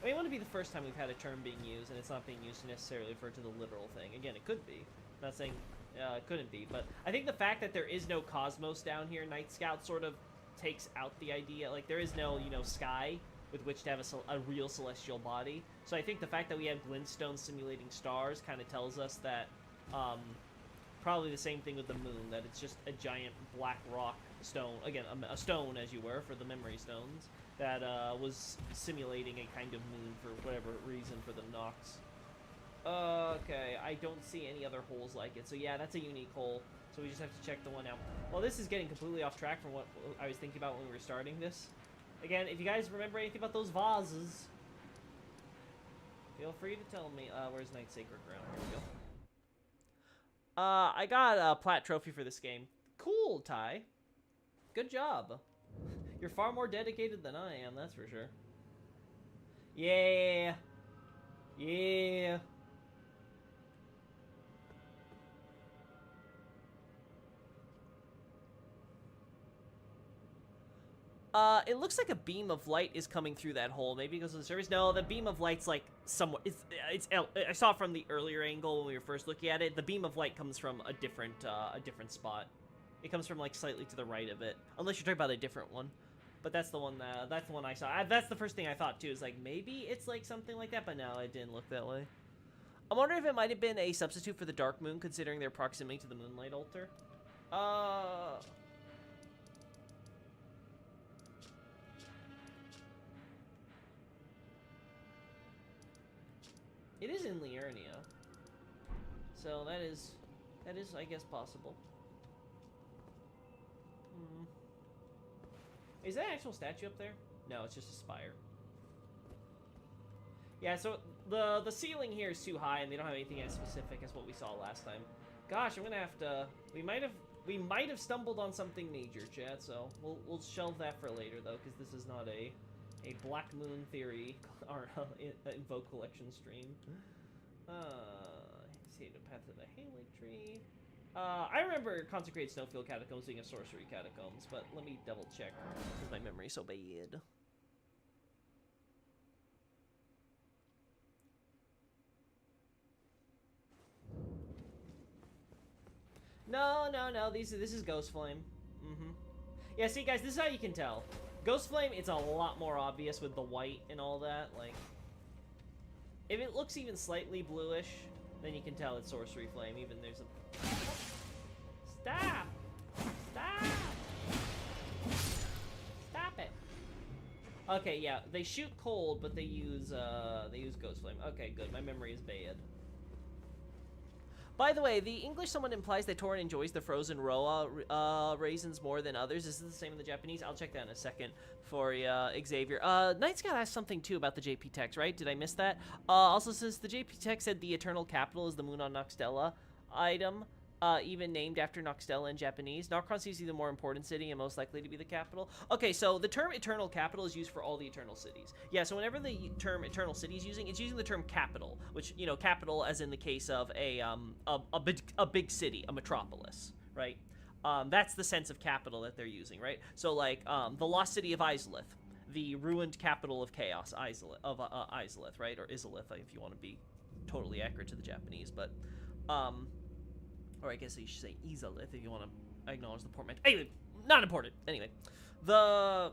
I mean, it wouldn't be the first time we've had a term being used, and it's not being used to necessarily refer to the literal thing. Again, it could be. I'm not saying it couldn't be, but I think the fact that there is no cosmos down here, Night Scout sort of takes out the idea. Like, there is no, you know, sky with which to have a real celestial body. So I think the fact that we have glintstones simulating stars kind of tells us that, probably the same thing with the moon, that it's just a giant black rock stone, again, a stone, as you were, for the memory stones, that was simulating a kind of moon for whatever reason for the Nox. Okay, I don't see any other holes like it, so yeah, that's a unique hole, so we just have to check the one out. Well, this is getting completely off track from what I was thinking about when we were starting this. Again, if you guys remember anything about those vases, feel free to tell me. Where's Night Sacred Ground? Here we go. I got a plat trophy for this game. Cool, Ty. Good job. You're far more dedicated than I am, that's for sure. Yeah. Yeah. It looks like a beam of light is coming through that hole. Maybe because of the surface. No, the beam of light's like somewhat. I saw it from the earlier angle when we were first looking at it. The beam of light comes from a different spot. It comes from like slightly to the right of it, unless you're talking about a different one. But that's the one. That's the one I saw. That's the first thing I thought too. Is like maybe it's like something like that, but no, it didn't look that way. I wonder if it might have been a substitute for the dark moon, considering their proximity to the moonlight altar. It is in Liurnia, so that is, I guess, possible. Is that an actual statue up there? No, it's just a spire. Yeah, so the ceiling here is too high, and they don't have anything as specific as what we saw last time. Gosh, I'm gonna have to. We might have stumbled on something major, chat. So we'll shelve that for later, though, because this is not a Black Moon Theory or Invoke Collection stream. See the path of the Haley Tree. I remember Consecrated Snowfield Catacombs being a sorcery catacombs, but let me double check because my memory's so bad. No. This is Ghost Flame. Yeah, see, guys, this is how you can tell. Ghost Flame, it's a lot more obvious with the white and all that. Like, if it looks even slightly bluish, then you can tell it's Sorcery Flame. Even there's a... Stop! Stop! Stop it! Okay, yeah, they shoot cold, but they use Ghost Flame. Okay, good. My memory is bad. By the way, the English somewhat implies that Torin enjoys the frozen Roa raisins more than others. Is this the same in the Japanese? I'll check that in a second for Xavier. Night Scout asked something, too, about the JP text, right? Did I miss that? Also, since the JP text said the Eternal Capital is the moon on Noxtella item, even named after Noxtella in Japanese. Nocron seems to be the more important city and most likely to be the capital. Okay, so the term Eternal Capital is used for all the Eternal Cities. Yeah, so whenever the term Eternal City is using, it's using the term capital, which, you know, capital as in the case of a big city, a metropolis, right? That's the sense of capital that they're using, right? So, like, the lost city of Izalith, the ruined capital of chaos, Izalith, right? Or Izalith, if you want to be totally accurate to the Japanese, but, or I guess you should say Izalith if you want to acknowledge the portmanteau. Anyway, not important. Anyway, so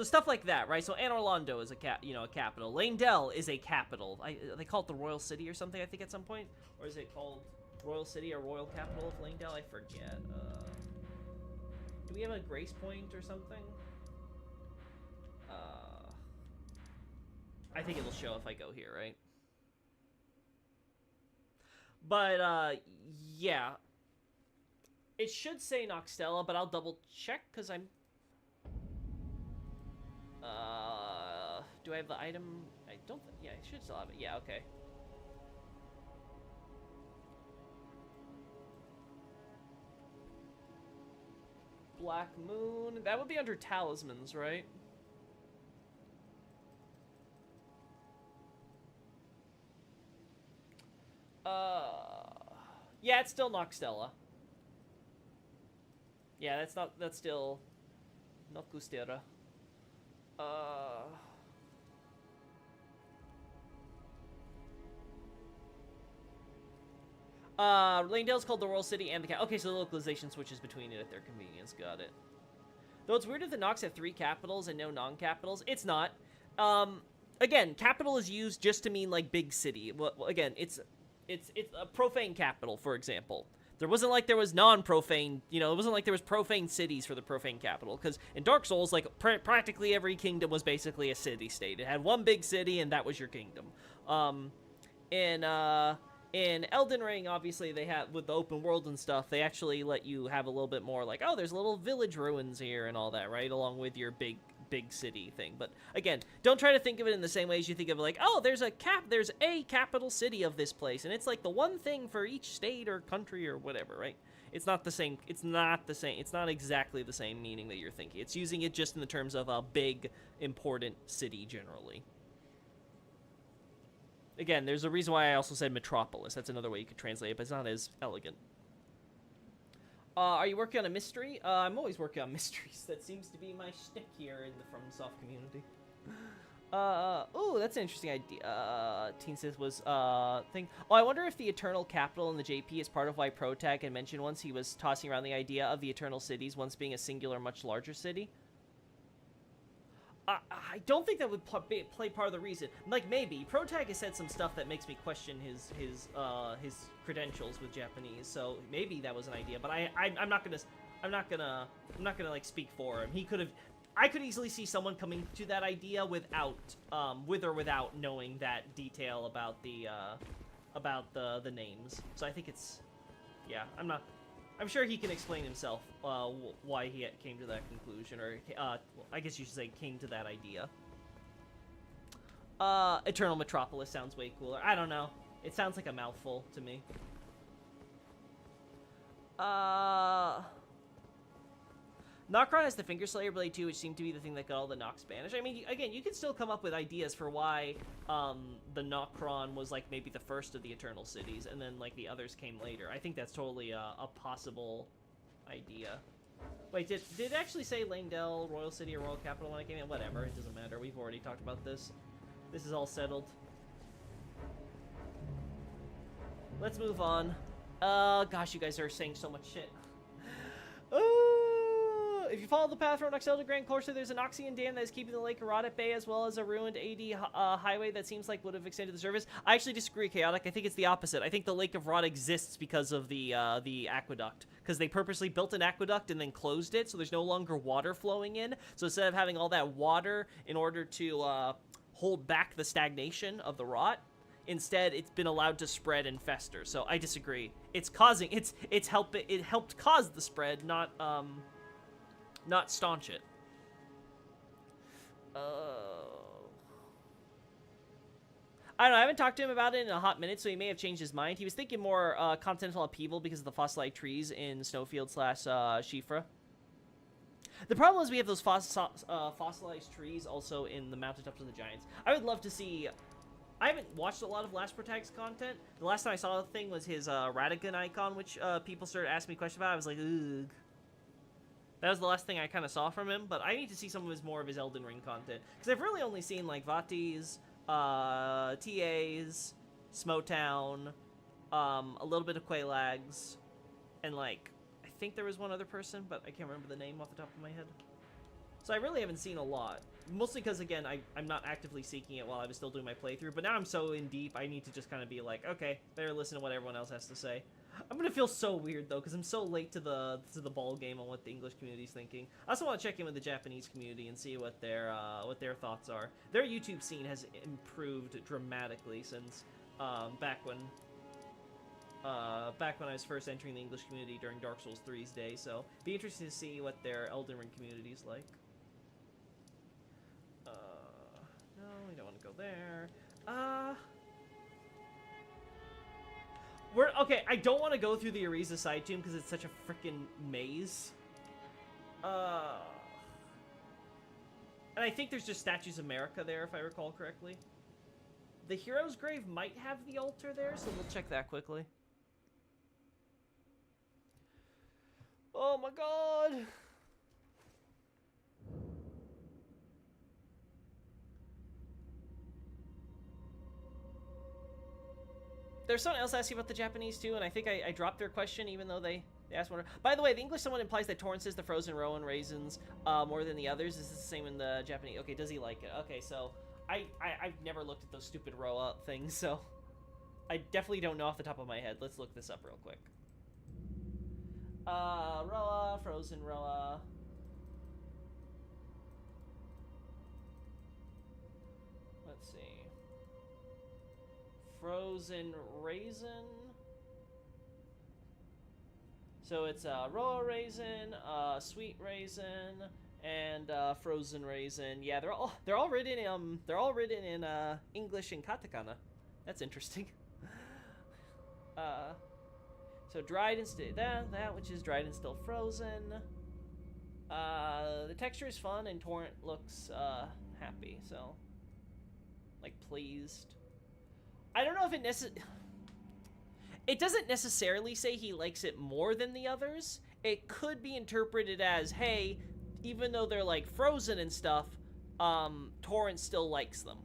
stuff like that, right? So Anor Londo is a capital. Leyndell is a capital. They call it the Royal City or something, I think, at some point. Or is it called Royal City or Royal Capital of Leyndell? I forget. Do we have a grace point or something? I think it'll show if I go here, right? But, yeah. It should say Noxtella, but I'll double check, because I'm... do I have the item? I don't think... Yeah, I should still have it. Yeah, okay. Black Moon. That would be under Talismans, right? Yeah, it's still Noxtella. Yeah, that's still Nokustera. Leyndell's called the Royal City and the okay, so the localization switches between it at their convenience. Got it. Though it's weird that the Nox have 3 capitals and no non-capitals. It's not. Again, capital is used just to mean, like, big city. Well, again, it's a profane capital, for example. There wasn't like there was non-profane, you know, it wasn't like there was profane cities for the profane capital, because in Dark Souls, like, practically every kingdom was basically a city-state. It had one big city, and that was your kingdom. In Elden Ring, obviously, they have, with the open world and stuff, they actually let you have a little bit more, like, oh, there's little village ruins here and all that, right, along with your big city thing. But again, don't try to think of it in the same way as you think of it, like, oh, there's a capital city of this place, and it's like the one thing for each state or country or whatever, right? It's not the same. It's not exactly the same meaning that you're thinking. It's using it just in the terms of a big, important city generally. Again, there's a reason why I also said metropolis. That's another way you could translate it, but it's not as elegant. Are you working on a mystery? I'm always working on mysteries. That seems to be my shtick here in the FromSoft community. Oh, that's an interesting idea. Teen Sith was, thing. Oh, I wonder if the Eternal Capital in the JP is part of why Protag had mentioned once he was tossing around the idea of the Eternal Cities once being a singular, much larger city. I don't think that would play part of the reason. Like, maybe maybe has said some stuff that makes me question his credentials with Japanese. So maybe that was an idea. But I'm not gonna like speak for him. I could easily see someone coming to that idea without with or without knowing that detail about the names. So I think it's, yeah. I'm sure he can explain himself why he came to that conclusion, or I guess you should say came to that idea. Eternal Metropolis sounds way cooler. I don't know. It sounds like a mouthful to me. Nocron has the Finger Slayer Blade too, which seemed to be the thing that got all the Nox banished. I mean, again, you can still come up with ideas for why the Nocron was, like, maybe the first of the Eternal Cities, and then, like, the others came later. I think that's totally a possible idea. Wait, did it actually say Leyndell, Royal City, or Royal Capital when I came in? Whatever, it doesn't matter. We've already talked about this. This is all settled. Let's move on. Gosh, you guys are saying so much shit. if you follow the path from Noxel to Grand Corsa, there's an Oxyan dam that is keeping the lake rot at bay, as well as a ruined AD highway that seems like would have extended the service. I actually disagree, Chaotic. I think it's the opposite. I think the Lake of Rot exists because of the aqueduct. Because they purposely built an aqueduct and then closed it, so there's no longer water flowing in. So instead of having all that water in order to hold back the stagnation of the rot, instead it's been allowed to spread and fester. So I disagree. It helped cause the spread, not staunch it. I don't know, I haven't talked to him about it in a hot minute, so he may have changed his mind. He was thinking more continental upheaval because of the fossilized trees in Snowfield / Shifra. The problem is we have those fossilized trees also in the mountaintops of the Giants. I would love to see... I haven't watched a lot of Last Protag's content. The last time I saw the thing was his Radigan icon, which people started asking me questions about. I was like, ugh. That was the last thing I kind of saw from him, but I need to see some of his more of his Elden Ring content. Because I've really only seen, like, Vati's, TA's, Smotown, a little bit of Quelags, and, like, I think there was one other person, but I can't remember the name off the top of my head. So I really haven't seen a lot. Mostly because, again, I'm not actively seeking it while I was still doing my playthrough, but now I'm so in deep, I need to just kind of be like, okay, better listen to what everyone else has to say. I'm gonna feel so weird, though, because I'm so late to the ball game on what the English community's thinking. I also want to check in with the Japanese community and see what their thoughts are. Their YouTube scene has improved dramatically since back when I was first entering the English community during Dark Souls 3's day, so be interesting to see what their Elden Ring community's like. No, we don't want to go there. Okay, I don't want to go through the Ariza side tomb because it's such a freaking maze. And I think there's just Statues of America there, if I recall correctly. The Hero's Grave might have the altar there, so we'll check that quickly. Oh my god! There's someone else asking about the Japanese too, and I think I dropped their question even though they asked one. By the way, the English someone implies that Torrance is the frozen Rowan raisins more than the others. Is this the same in the Japanese? Okay, does he like it? Okay, so I've never looked at those stupid Roa things, so I definitely don't know off the top of my head. Let's look this up real quick. Roa, frozen Roa. Let's see. Frozen raisin. So it's Roa raisin, sweet raisin, and frozen raisin. Yeah, they're all written in English and katakana. That's interesting. So dried and still that which is dried and still frozen. The texture is fun and Torrent looks happy, so like pleased. I don't know if it doesn't necessarily say he likes it more than the others. It could be interpreted as, hey, even though they're like frozen and stuff, Torrent still likes them.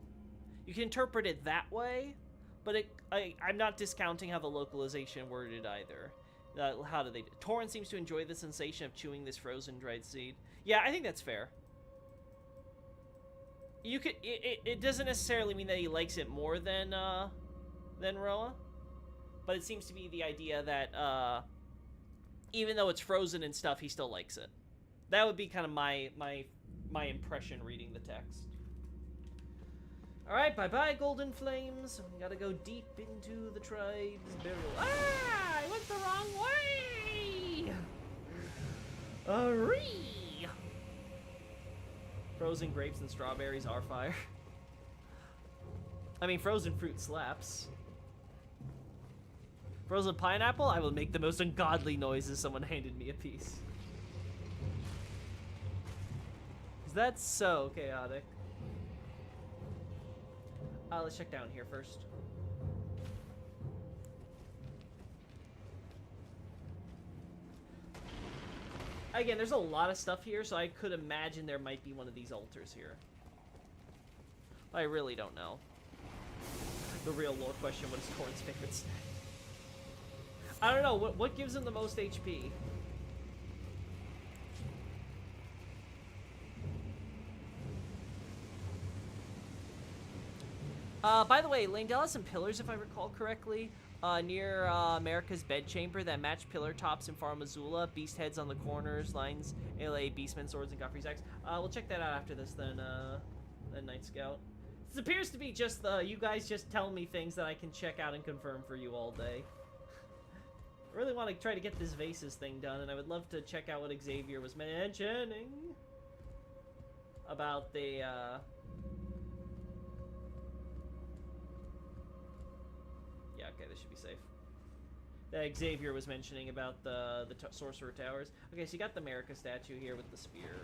You can interpret it that way, but I'm not discounting how the localization worded either. How do they? Torrent seems to enjoy the sensation of chewing this frozen dried seed. Yeah, I think that's fair. You could. It doesn't necessarily mean that he likes it more than Roa, but it seems to be the idea that even though it's frozen and stuff, he still likes it. That would be kind of my impression reading the text. All right, bye-bye, Golden Flames. We gotta go deep into the tribe's burial. Ah! I went the wrong way! Aree! Frozen grapes and strawberries are fire. I mean, frozen fruit slaps. Frozen pineapple? I will make the most ungodly noises someone handed me a piece. That's so chaotic. Let's check down here first. Again, there's a lot of stuff here, so I could imagine there might be one of these altars here. I really don't know. The real lore question, what is Corn's favorite snack? I don't know, what gives him the most HP? By the way, Langdell has some pillars, if I recall correctly, near America's bedchamber that match pillar tops in Far Missoula, beast heads on the corners, lines, ALA, beastmen, swords, and Godfrey's axe. We'll check that out after this then, Night Scout. This appears to be just you guys just tell me things that I can check out and confirm for you all day. I really want to try to get this VASES thing done, and I would love to check out what Xavier was mentioning about the, yeah, okay, this should be safe. That Xavier was mentioning about the Sorcerer Towers. Okay, so you got the America statue here with the spear.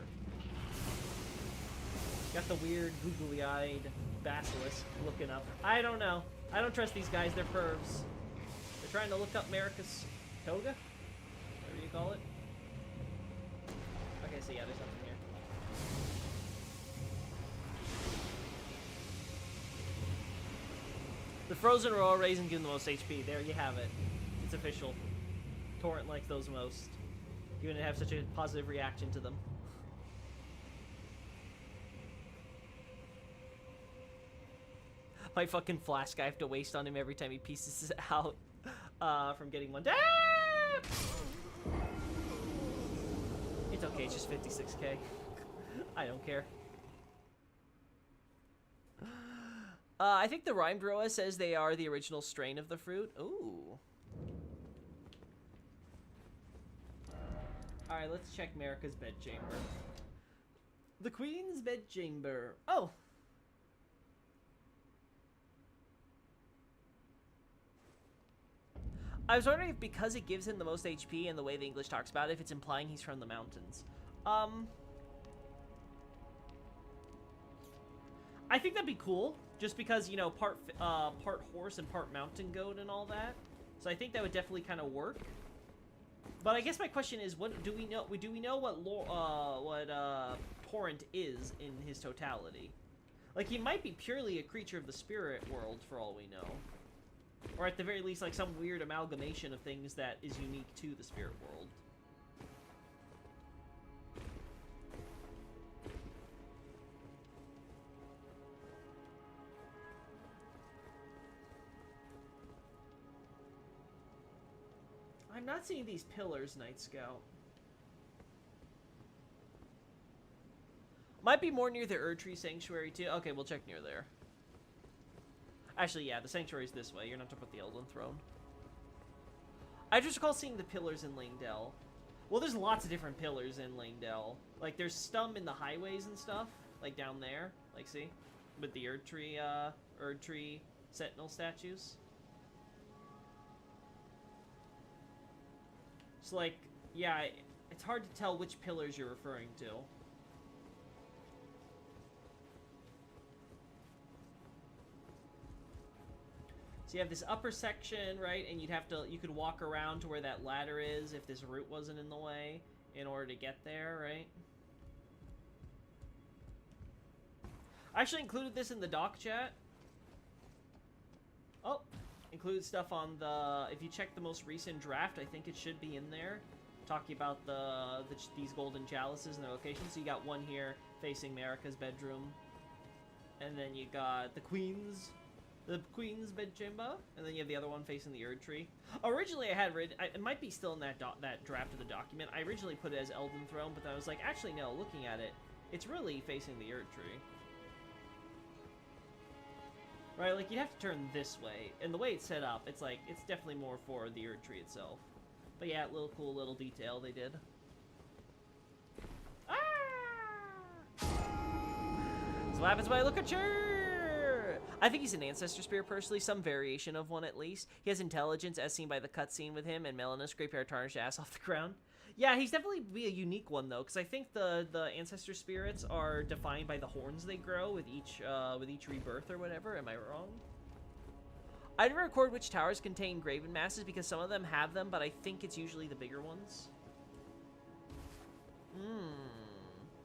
Got the weird, googly-eyed basilisk looking up. I don't know. I don't trust these guys. They're pervs. They're trying to look up America's toga? Whatever you call it. Okay, so yeah, there's something here. The Frozen Royal Raisin give the most HP. There you have it. It's official. Torrent likes those most. Given to have such a positive reaction to them. My fucking flask I have to waste on him every time he pieces out from getting one. Ah! It's okay, it's just 56k. I don't care. I think the Rhyme Grower says they are the original strain of the fruit. Ooh. Alright, let's check America's bedchamber. The Queen's bedchamber. Oh! I was wondering if because it gives him the most HP and the way the English talks about it, if it's implying he's from the mountains. I think that'd be cool, just because, you know, part horse and part mountain goat and all that. So I think that would definitely kind of work. But I guess my question is, what do we know? Do we know what Torrent is in his totality? Like, he might be purely a creature of the spirit world, for all we know. Or at the very least, like, some weird amalgamation of things that is unique to the spirit world. I'm not seeing these pillars, Night Scout. Might be more near the Erdtree Sanctuary, too. Okay, we'll check near there. Actually, yeah, the Sanctuary's this way. You're not talking about the Elden Throne. I just recall seeing the pillars in Langdell. Well, there's lots of different pillars in Langdell. Like, there's some in the highways and stuff. Like, down there. Like, see? With the Erdtree Sentinel statues. So, like, yeah, it's hard to tell which pillars you're referring to. So you have this upper section, right? And you could walk around to where that ladder is if this route wasn't in the way in order to get there, right? I actually included this in the doc chat. Oh, included stuff on the, if you check the most recent draft, I think it should be in there. Talking about these golden chalices and their locations. So you got one here facing America's bedroom. And then you got the Queen's bedchamber, and then you have the other one facing the Erdtree. Originally, I had it might be still in that draft of the document. I originally put it as Elden Throne, but then I was like, actually, no. Looking at it, it's really facing the Erdtree. Right, like, you have to turn this way, and the way it's set up, it's like, it's definitely more for the Erdtree itself. But yeah, cool little detail they did. Ah! So what happens when I look at you? I think he's an Ancestor Spirit, personally, some variation of one at least. He has intelligence, as seen by the cutscene with him, and Melina scrape our tarnished ass off the ground. Yeah, he's definitely be a unique one, though, because I think the Ancestor Spirits are defined by the horns they grow with each rebirth or whatever. Am I wrong? I didn't record which towers contain graven masses, because some of them have them, but I think it's usually the bigger ones.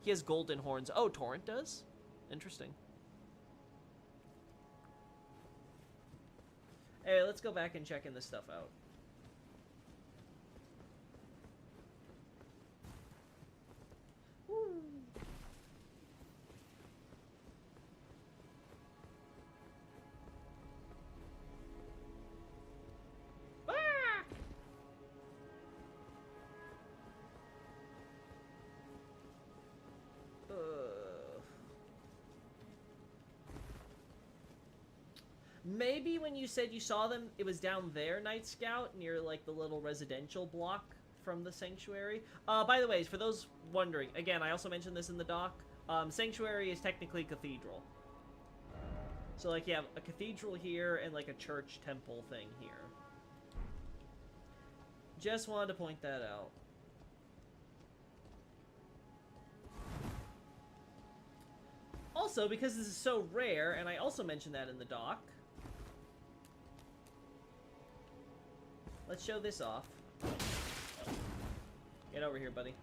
He has golden horns. Oh, Torrent does? Interesting. Hey, let's go back and check this stuff out. Woo. Maybe when you said you saw them, it was down there, Night Scout, near, like, the little residential block from the Sanctuary. By the way, for those wondering, again, I also mentioned this in the doc, Sanctuary is technically Cathedral. So, like, you have a cathedral here and, like, a church temple thing here. Just wanted to point that out. Also, because this is so rare, and I also mentioned that in the doc, let's show this off. Get over here, buddy.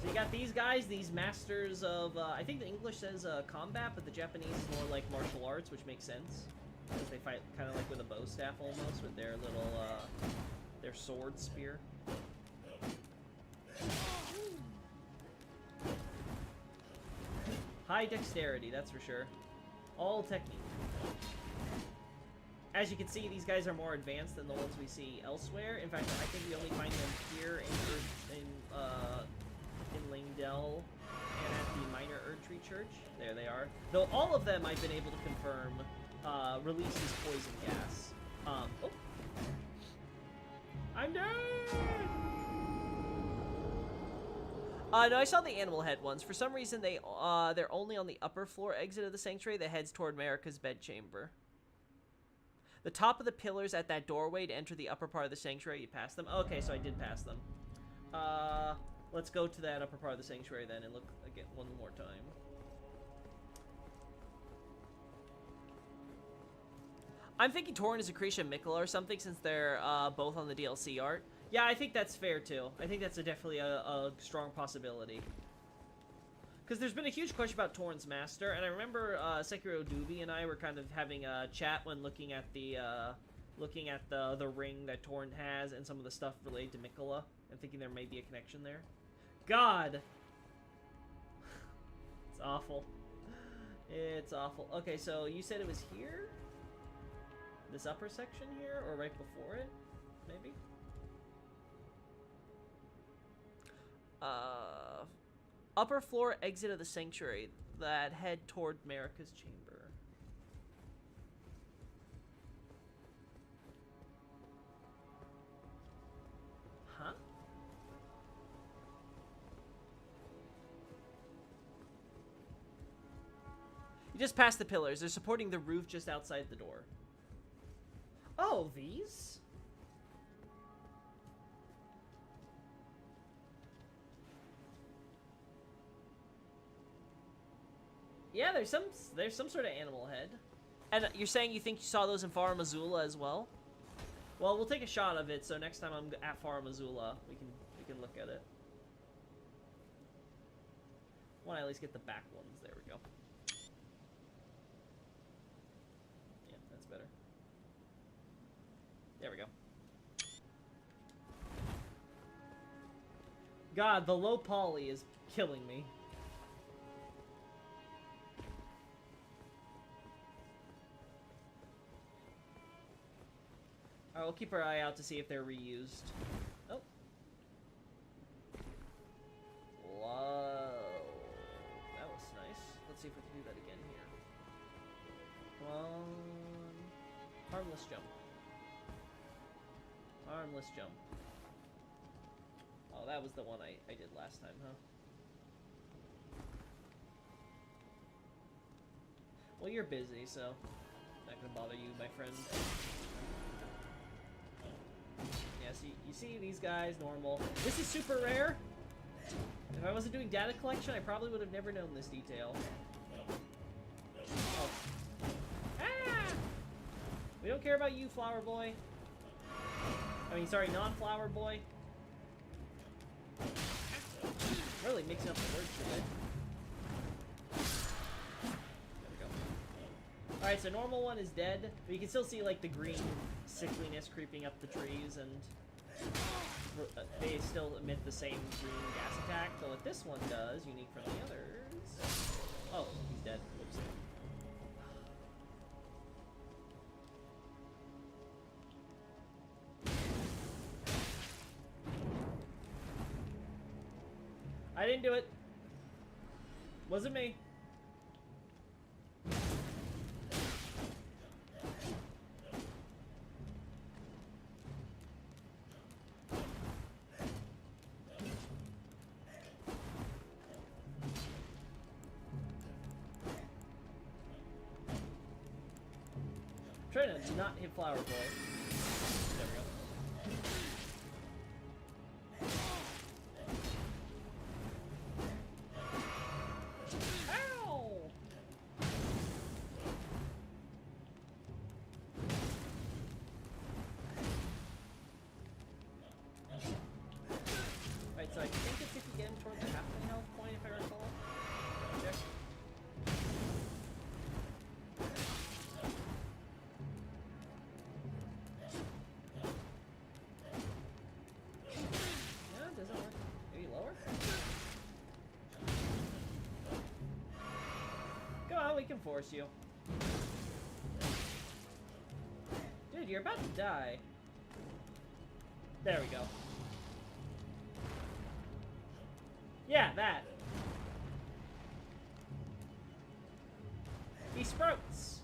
So you got these guys, these masters of, I think the English says combat, but the Japanese is more like martial arts, which makes sense. Because they fight kind of like with a bow staff almost, with their little, their sword spear. High dexterity, that's for sure. All technique. As you can see, these guys are more advanced than the ones we see elsewhere. In fact, I think we only find them here in Langdell and at the Minor Erdtree Church. There they are. Though all of them I've been able to confirm releases poison gas. Oh. I'm dead! No, I saw the animal head ones. For some reason, they're only on the upper floor exit of the sanctuary that heads toward Marika's bedchamber. The top of the pillars at that doorway to enter the upper part of the sanctuary, you pass them. Okay, so I did pass them. Let's go to that upper part of the sanctuary then and look again one more time. I'm thinking Torn is a Creation Mikula or something since they're both on the DLC art. Yeah, I think that's fair too. I think that's definitely a strong possibility. Because there's been a huge question about Torn's master, and I remember Sekiro Doobie and I were kind of having a chat when looking at the ring that Torn has and some of the stuff related to Mikula, and thinking there may be a connection there. God! It's awful. It's awful. Okay, so you said it was here? This upper section here? Or right before it? Maybe? Upper floor exit of the sanctuary that head toward Marika's chamber. Huh? You just passed the pillars. They're supporting the roof just outside the door. Oh, these? Yeah, there's some sort of animal head. And you're saying you think you saw those in Far Missoula as well? Well, we'll take a shot of it, so next time I'm at Far Missoula, we can look at it. I want to at least get the back ones. There we go. Yeah, that's better. There we go. God, the low poly is killing me. Alright, we'll keep our eye out to see if they're reused. Oh. Whoa. That was nice. Let's see if we can do that again here. Come on. Harmless jump. Harmless jump. Oh, that was the one I did last time, huh? Well, you're busy, so not gonna bother you, my friend. Yeah, so you see these guys, normal. This is super rare. If I wasn't doing data collection, I probably would have never known this detail. Oh. Ah! We don't care about you, flower boy. I mean, sorry, non-flower boy. Really mixing up the words today. There we go. Alright, so normal one is dead, but you can still see, like, the green sickliness creeping up the trees, and they still emit the same green gas attack, though what this one does, unique from the others... Oh, he's dead. Whoops. I didn't do it. Wasn't me. Try to not hit Flower Boy. There we go. Ow! Right, so I think it's if you get him towards the halfway health point, if I recall. Check. No, it doesn't work. Maybe lower? Come on, we can force you. Dude, you're about to die. There we go. Yeah, that. He sprouts.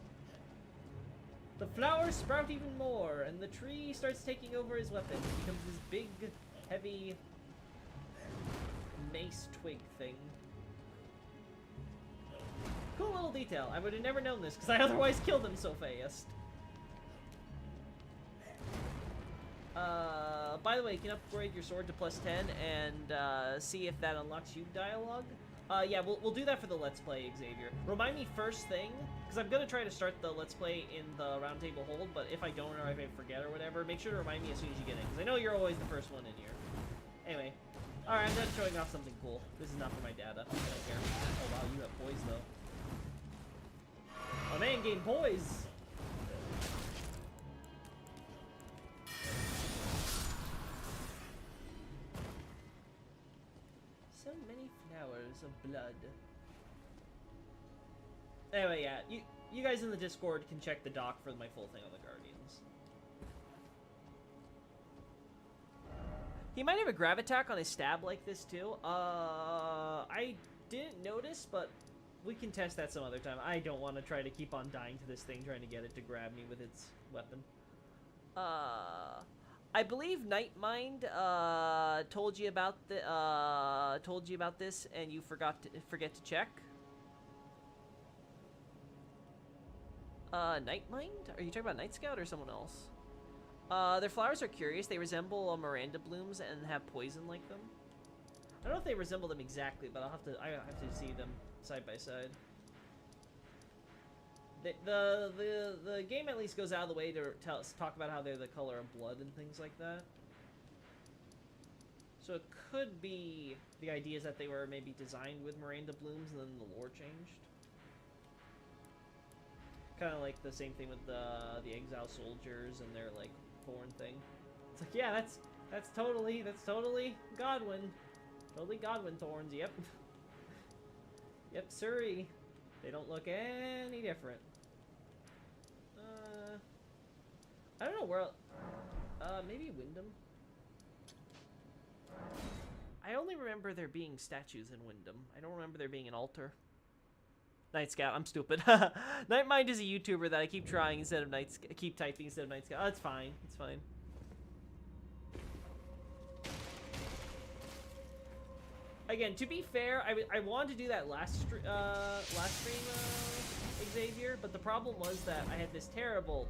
The flowers sprout even more, and the tree starts taking over his weapon. It becomes this big, heavy mace twig thing. Cool little detail. I would have never known this, because I otherwise killed him so fast. By the way, you can upgrade your sword to +10 and see if that unlocks you dialogue. Yeah, we'll do that for the Let's Play, Xavier. Remind me first thing, because I'm going to try to start the Let's Play in the Roundtable Hold, but if I don't or if I forget or whatever, make sure to remind me as soon as you get in, because I know you're always the first one in here. Anyway. Alright, I'm done showing off something cool. This is not for my data. I don't care. Oh wow, you have poise, though. My man gained poise! So many flowers of blood. Anyway, yeah, you guys in the Discord can check the doc for my full thing on the Guardians. He might have a grab attack on his stab like this too. I didn't notice, but we can test that some other time. I don't want to try to keep on dying to this thing, trying to get it to grab me with its weapon. I believe Nightmind told you about this, and you forget to check. Nightmind? Are you talking about Night Scout or someone else? Their flowers are curious. They resemble Miranda blooms and have poison like them. I don't know if they resemble them exactly, but I have to see them side by side. The game at least goes out of the way to talk about how they're the color of blood and things like that. So it could be the idea is that they were maybe designed with Miranda blooms and then the lore changed. Kind of like the same thing with the exile soldiers and their like thorn thing. It's like, yeah, that's totally Godwin. Totally Godwin thorns, yep. Yep, sorry. They don't look any different. I don't know where maybe Wyndham? I only remember there being statues in Wyndham. I don't remember there being an altar. Night Scout, I'm stupid. Nightmind is a YouTuber that I keep trying instead of keep typing instead of Night Scout. Oh, it's fine. It's fine. Again, to be fair, I wanted to do that last stream, Xavier, but the problem was that I had this terrible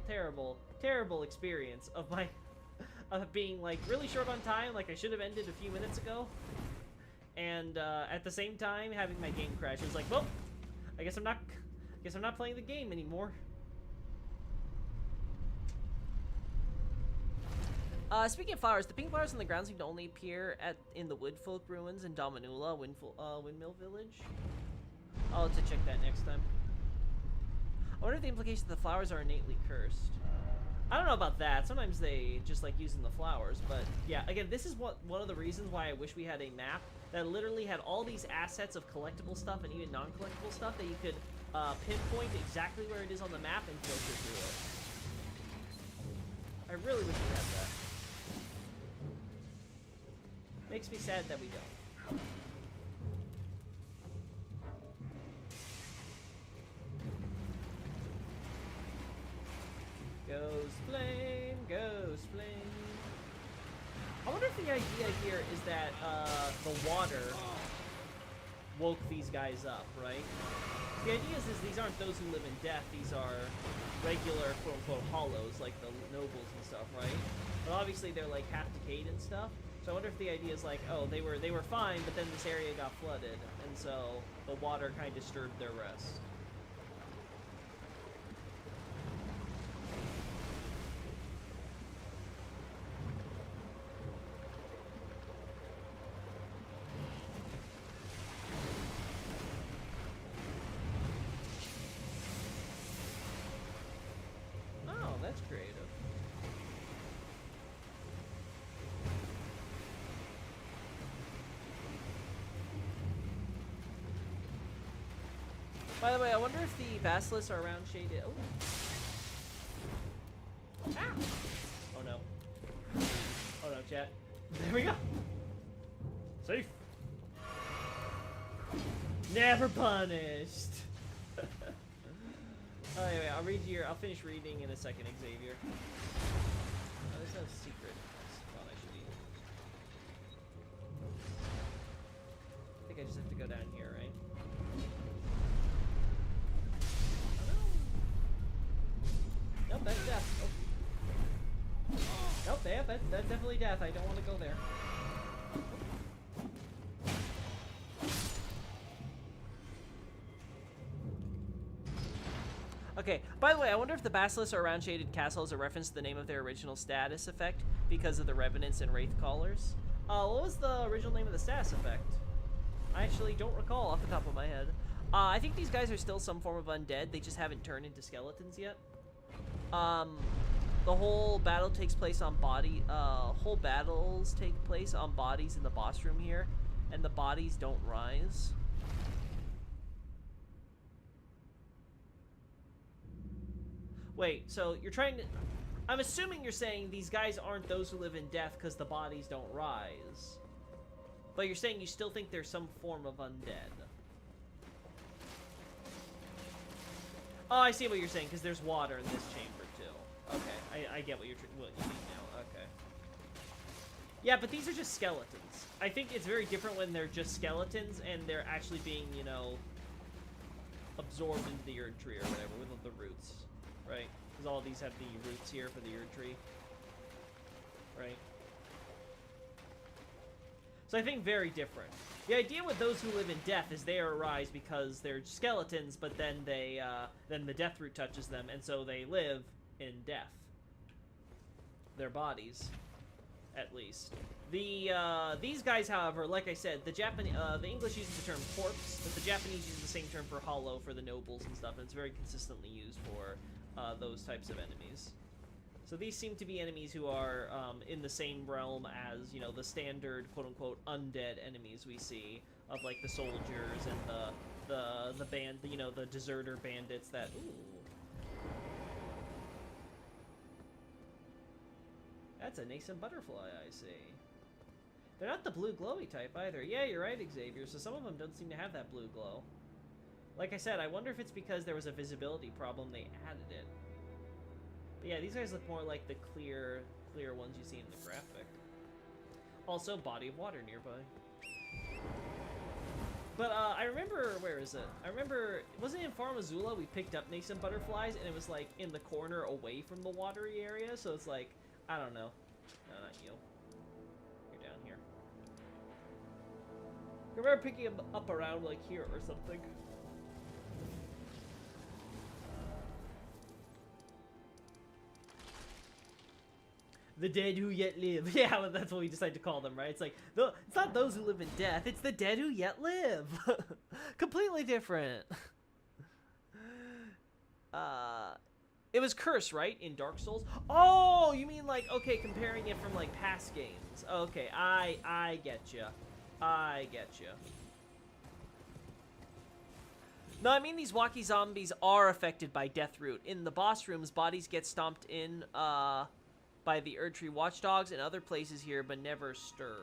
experience of my of being like really short on time, like I should have ended a few minutes ago, and at the same time having my game crash. It was like, well, I guess I'm not playing the game anymore. Speaking of flowers, the pink flowers on the ground seem to only appear in the Woodfolk ruins in Dominula, Windmill Village. I'll have to check that next time. I wonder if the implication that the flowers are innately cursed. I don't know about that. Sometimes they just like using the flowers, but yeah, again, this is one of the reasons why I wish we had a map that literally had all these assets of collectible stuff and even non-collectible stuff that you could pinpoint exactly where it is on the map and filter through it. I really wish we had that. Makes me sad that we don't. Ghost flame, ghost flame. I wonder if the idea here is that the water woke these guys up, right? The idea is these aren't those who live in death. These are regular quote-unquote hollows, like the nobles and stuff, right? But obviously they're like half decayed and stuff. So I wonder if the idea is like, oh, they were fine, but then this area got flooded, and so the water kind of disturbed their rest. Oh, that's creative. By the way, I wonder if the basilisks are around shaded. Oh. Ah! Oh no. Oh no, chat. There we go. Safe. Never punished. Oh, anyway, I'll finish reading in a second, Xavier. Oh, there's no secret. That's what I should eat. I think I just have to go down here, right? Nope, that's death. Oh. Nope, that's definitely death. I don't want to go there. Okay, by the way, I wonder if the basilisks are around shaded castle is a reference to the name of their original status effect because of the revenants and wraith callers. What was the original name of the status effect? I actually don't recall off the top of my head. I think these guys are still some form of undead. They just haven't turned into skeletons yet. The whole battle takes place on whole battles take place on bodies in the boss room here, and the bodies don't rise. Wait, so you're trying to... I'm assuming you're saying these guys aren't those who live in death because the bodies don't rise. But you're saying you still think there's some form of undead. Oh, I see what you're saying, because there's water in this chamber, too. Okay, I get what you mean now. Okay. Yeah, but these are just skeletons. I think it's very different when they're just skeletons and they're actually being, you know, absorbed into the Erd tree or whatever with the roots, right? Because all of these have the roots here for the Erd tree, right? So I think very different. The idea with those who live in death is they arise because they're skeletons, but then then the death root touches them, and so they live in death. Their bodies, at least. These guys, however, like I said, the English uses the term corpse, but the Japanese use the same term for hollow for the nobles and stuff, and it's very consistently used for those types of enemies. So these seem to be enemies who are in the same realm as, you know, the standard quote-unquote undead enemies we see of like the soldiers and the band, you know, the deserter bandits that. Ooh. That's a nascent butterfly, I see. They're not the blue glowy type either. Yeah, you're right, Xavier. So some of them don't seem to have that blue glow. Like I said, I wonder if it's because there was a visibility problem they added it. But yeah, these guys look more like the clear ones you see in the graphic. Also, body of water nearby. But I remember, where is it? I remember, wasn't it in Farm Azula we picked up nascent butterflies and it was like in the corner away from the watery area? So it's like, I don't know. No, not you. You're down here. I remember picking them up around like here or something. The dead who yet live. Yeah, well, that's what we decided to call them, right? It's like, it's not those who live in death, it's the dead who yet live. Completely different. It was cursed, right? In Dark Souls? Oh, you mean like, okay, comparing it from like past games. Okay, I get you. I get you. No, I mean these walkie zombies are affected by Deathroot. In the boss rooms, bodies get stomped in, by the Erdtree watchdogs and other places here, but never stir.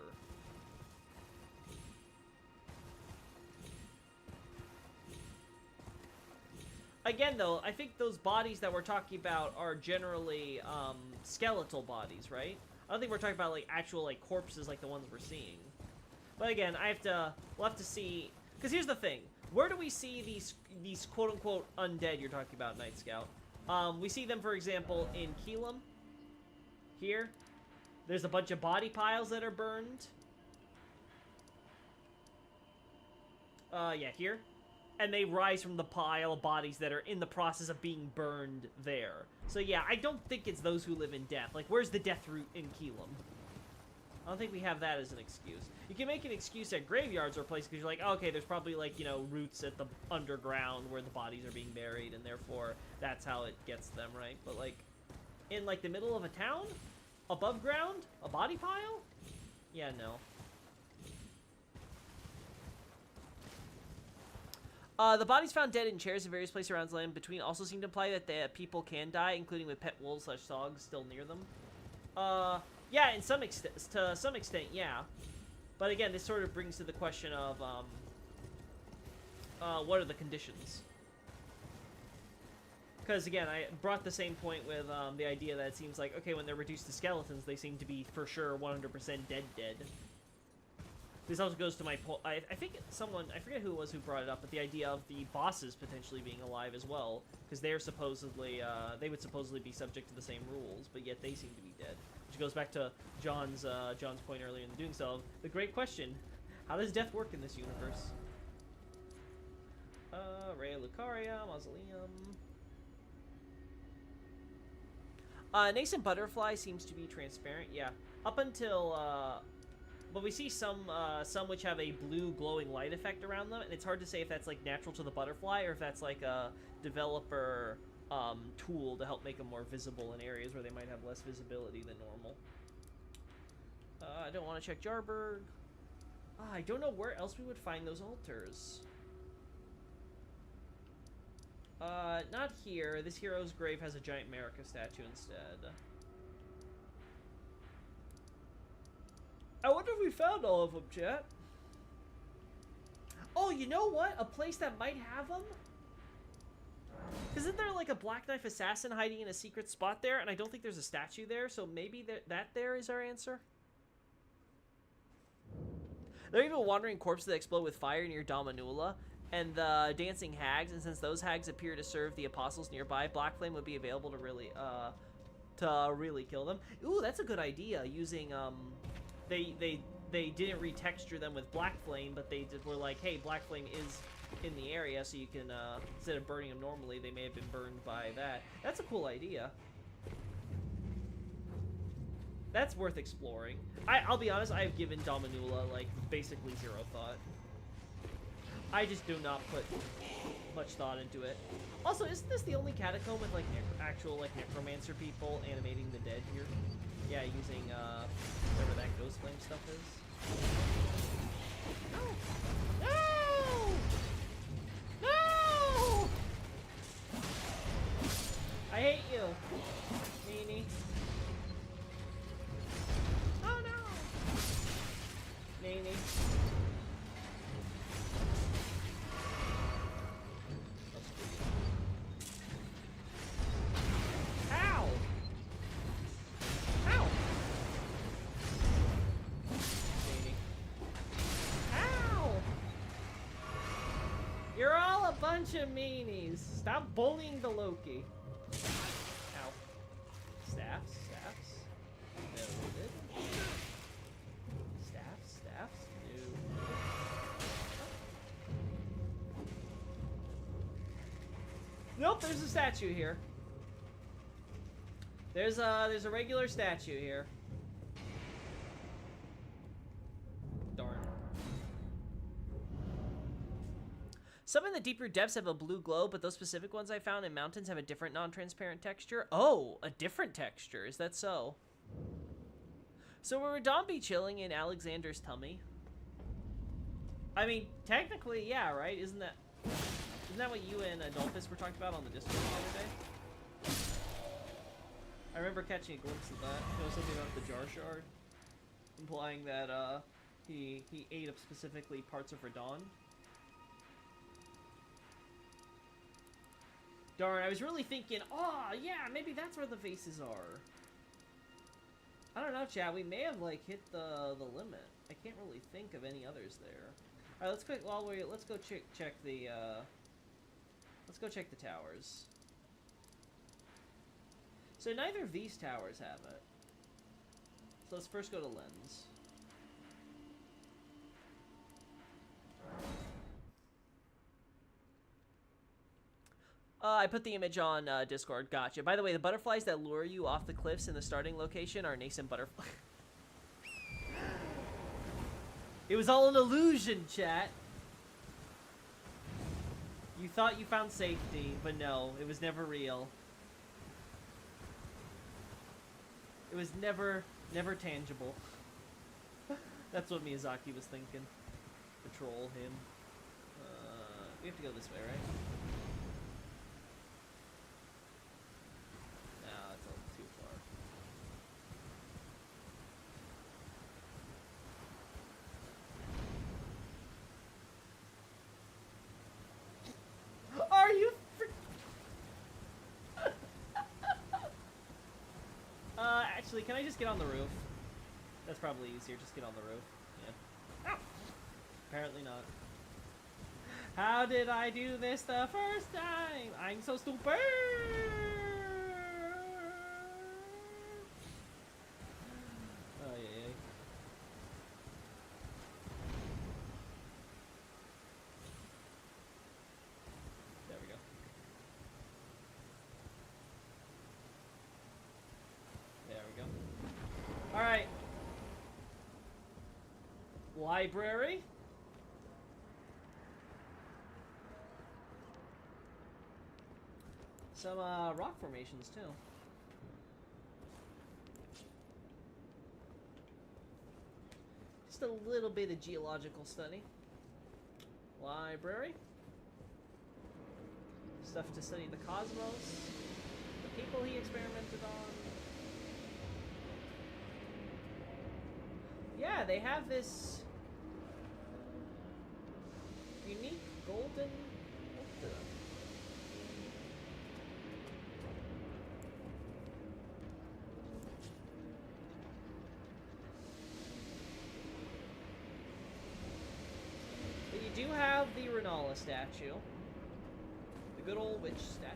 Again, though, I think those bodies that we're talking about are generally skeletal bodies, right? I don't think we're talking about like actual like corpses like the ones we're seeing. But again, we'll have to see. Because here's the thing: Where do we see these quote-unquote undead you're talking about, Night Scout? We see them, for example, in Keelam. Here. There's a bunch of body piles that are burned. Yeah, here. And they rise from the pile of bodies that are in the process of being burned there. So yeah, I don't think it's those who live in death. Like, where's the death root in Keelam? I don't think we have that as an excuse. You can make an excuse at graveyards or places because you're like, oh, okay, there's probably, like, you know, roots at the underground where the bodies are being buried, and therefore that's how it gets them, right? But, like, in, like, the middle of a town? Above ground? A body pile? Yeah, no. The bodies found dead in chairs in various places around the land between also seem to imply that the people can die, including with pet wolves / dogs still near them. Yeah, to some extent, yeah. But again, this sort of brings to the question of, what are the conditions? Because, again, I brought the same point with, the idea that it seems like, okay, when they're reduced to skeletons, they seem to be, for sure, 100% dead. This also goes to my point. I think someone, I forget who it was who brought it up, but the idea of the bosses potentially being alive as well, because they're supposedly, they would supposedly be subject to the same rules, but yet they seem to be dead. Which goes back to John's point earlier in doing so. The great question: how does death work in this universe? Rhea Lucaria, Mausoleum. Nascent Butterfly seems to be transparent. Yeah, up until but we see some which have a blue glowing light effect around them, and it's hard to say if that's like natural to the butterfly or if that's like a developer tool to help make them more visible in areas where they might have less visibility than normal. I don't want to check Jarberg. I don't know where else we would find those altars. Not here. This hero's grave has a giant America statue instead. I wonder if we found all of them, chat. Oh, you know what? A place that might have them? Isn't there like a Black Knife assassin hiding in a secret spot there? And I don't think there's a statue there, so maybe that there is our answer? There are even wandering corpses that explode with fire near Dominula, and the dancing hags, and since those hags appear to serve the apostles nearby, Black Flame would be available to really kill them. Ooh, that's a good idea, using, they didn't retexture them with Black Flame, but they were like, hey, Black Flame is in the area, so you can, instead of burning them normally, they may have been burned by that. That's a cool idea. That's worth exploring. I'll be honest, I've given Dominula, like, basically zero thought. I just do not put much thought into it. Also, isn't this the only catacomb with, like, actual, like, necromancer people animating the dead here? Yeah, using, whatever that ghost flame stuff is. No! No! No! I hate you, meanie. Oh no! Meanie. Ow! Ow! Meanie. Ow! You're all a bunch of meanies. Stop bullying the Loki. Ow. Staffs. Noted. Staffs. No. Nope, there's a statue here. There's a regular statue here. Darn. Some in the deeper depths have a blue glow, but those specific ones I found in mountains have a different non-transparent texture. Oh, a different texture. Is that so? So would Radon be chilling in Alexander's tummy? I mean, technically, yeah, right? Isn't that what you and Adolphus were talking about on the Discord the other day? I remember catching a glimpse of that. It was something about the jar shard, implying that he ate up specifically parts of Radon. Darn, I was really thinking, oh yeah, maybe that's where the vases are. I don't know, chat. We may have like hit the limit. I can't really think of any others there. All right, let's go check the let's go check the towers. So neither of these towers have it. So let's first go to Lens. I put the image on Discord. Gotcha. By the way, the butterflies that lure you off the cliffs in the starting location are nascent butterflies. It was all an illusion, chat. You thought you found safety, but no, it was never real. It was never tangible. That's what Miyazaki was thinking. Patrol him. We have to go this way, right? No, that's a little too far. Are you actually, can I just get on the roof? That's probably easier, just get on the roof. Yeah. Ow! Apparently not. How did I do this the first time? I'm so stupid! Oh, yeah. There we go. There we go. Alright. Library. Some rock formations too. Just a little bit of geological study. Library. Stuff to study the cosmos. The people he experimented on. Yeah, they have this unique golden. But you do have the Renala statue, the good old witch statue.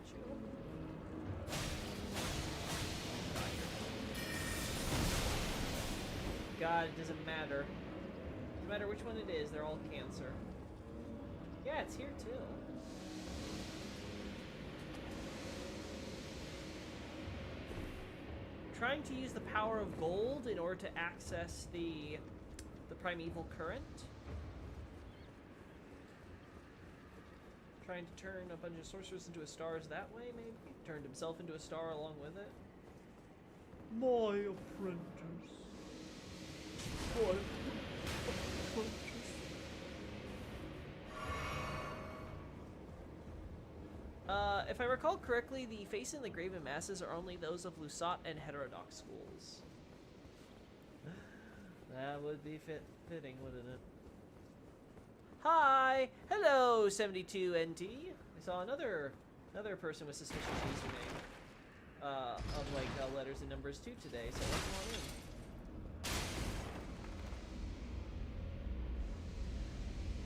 God, it doesn't matter. No matter which one it is, they're all cancer. Yeah, it's here too. Trying to use the power of gold in order to access the primeval current. Trying to turn a bunch of sorcerers into stars that way, maybe? Turned himself into a star along with it. My apprentice. What? If I recall correctly, the face and the graven masses are only those of Lusat and heterodox schools. That would be fitting, wouldn't it? Hi! Hello, 72NT! I saw another person with suspicious username of like letters and numbers too today, so let's go on in.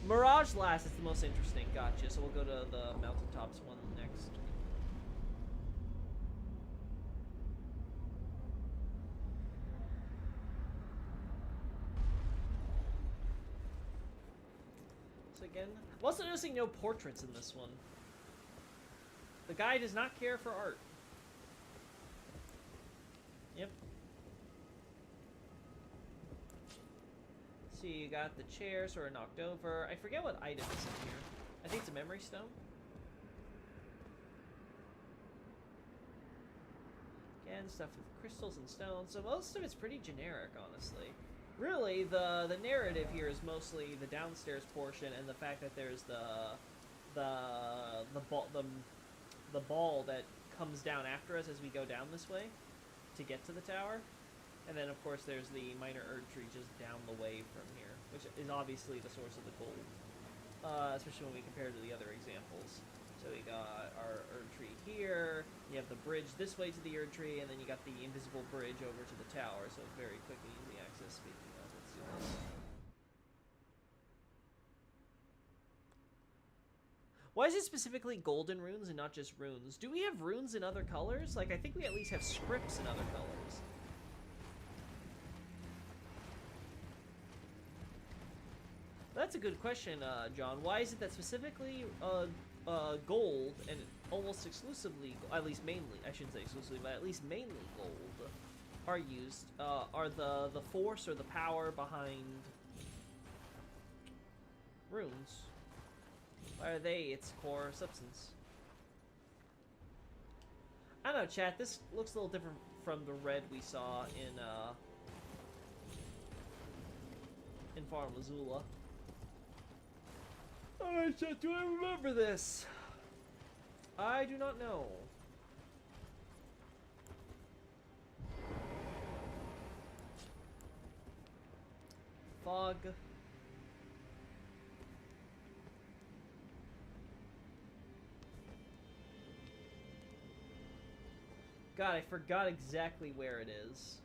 Mirage last is the most interesting. Gotcha. So we'll go to the mountaintops one next. So again, I'm also noticing no portraits in this one. The guy does not care for art. Yep. See, you got the chair sort of knocked over. I forget what item is in here. I think it's a memory stone. Again, stuff with crystals and stones. So most of it's pretty generic, honestly. Really, the narrative here is mostly the downstairs portion and the fact that there's the ball that comes down after us as we go down this way to get to the tower. And then, of course, there's the minor Erd tree just down the way from here, which is obviously the source of the gold, especially when we compare to the other examples. So we got our Erd tree here, you have the bridge this way to the Erd tree, and then you got the invisible bridge over to the tower, so very quick and easy access. Speaking of, let's do this. Why is it specifically golden runes and not just runes? Do we have runes in other colors? Like, I think we at least have scripts in other colors. That's a good question, John. Why is it that specifically gold and almost exclusively, at least mainly, I shouldn't say exclusively, but at least mainly gold are used, are the force or the power behind runes? Why are they its core substance? I don't know, chat, this looks a little different from the red we saw in Farm Azula. Alright, chat, do I remember this? I do not know. Fog. God, I forgot exactly where it is.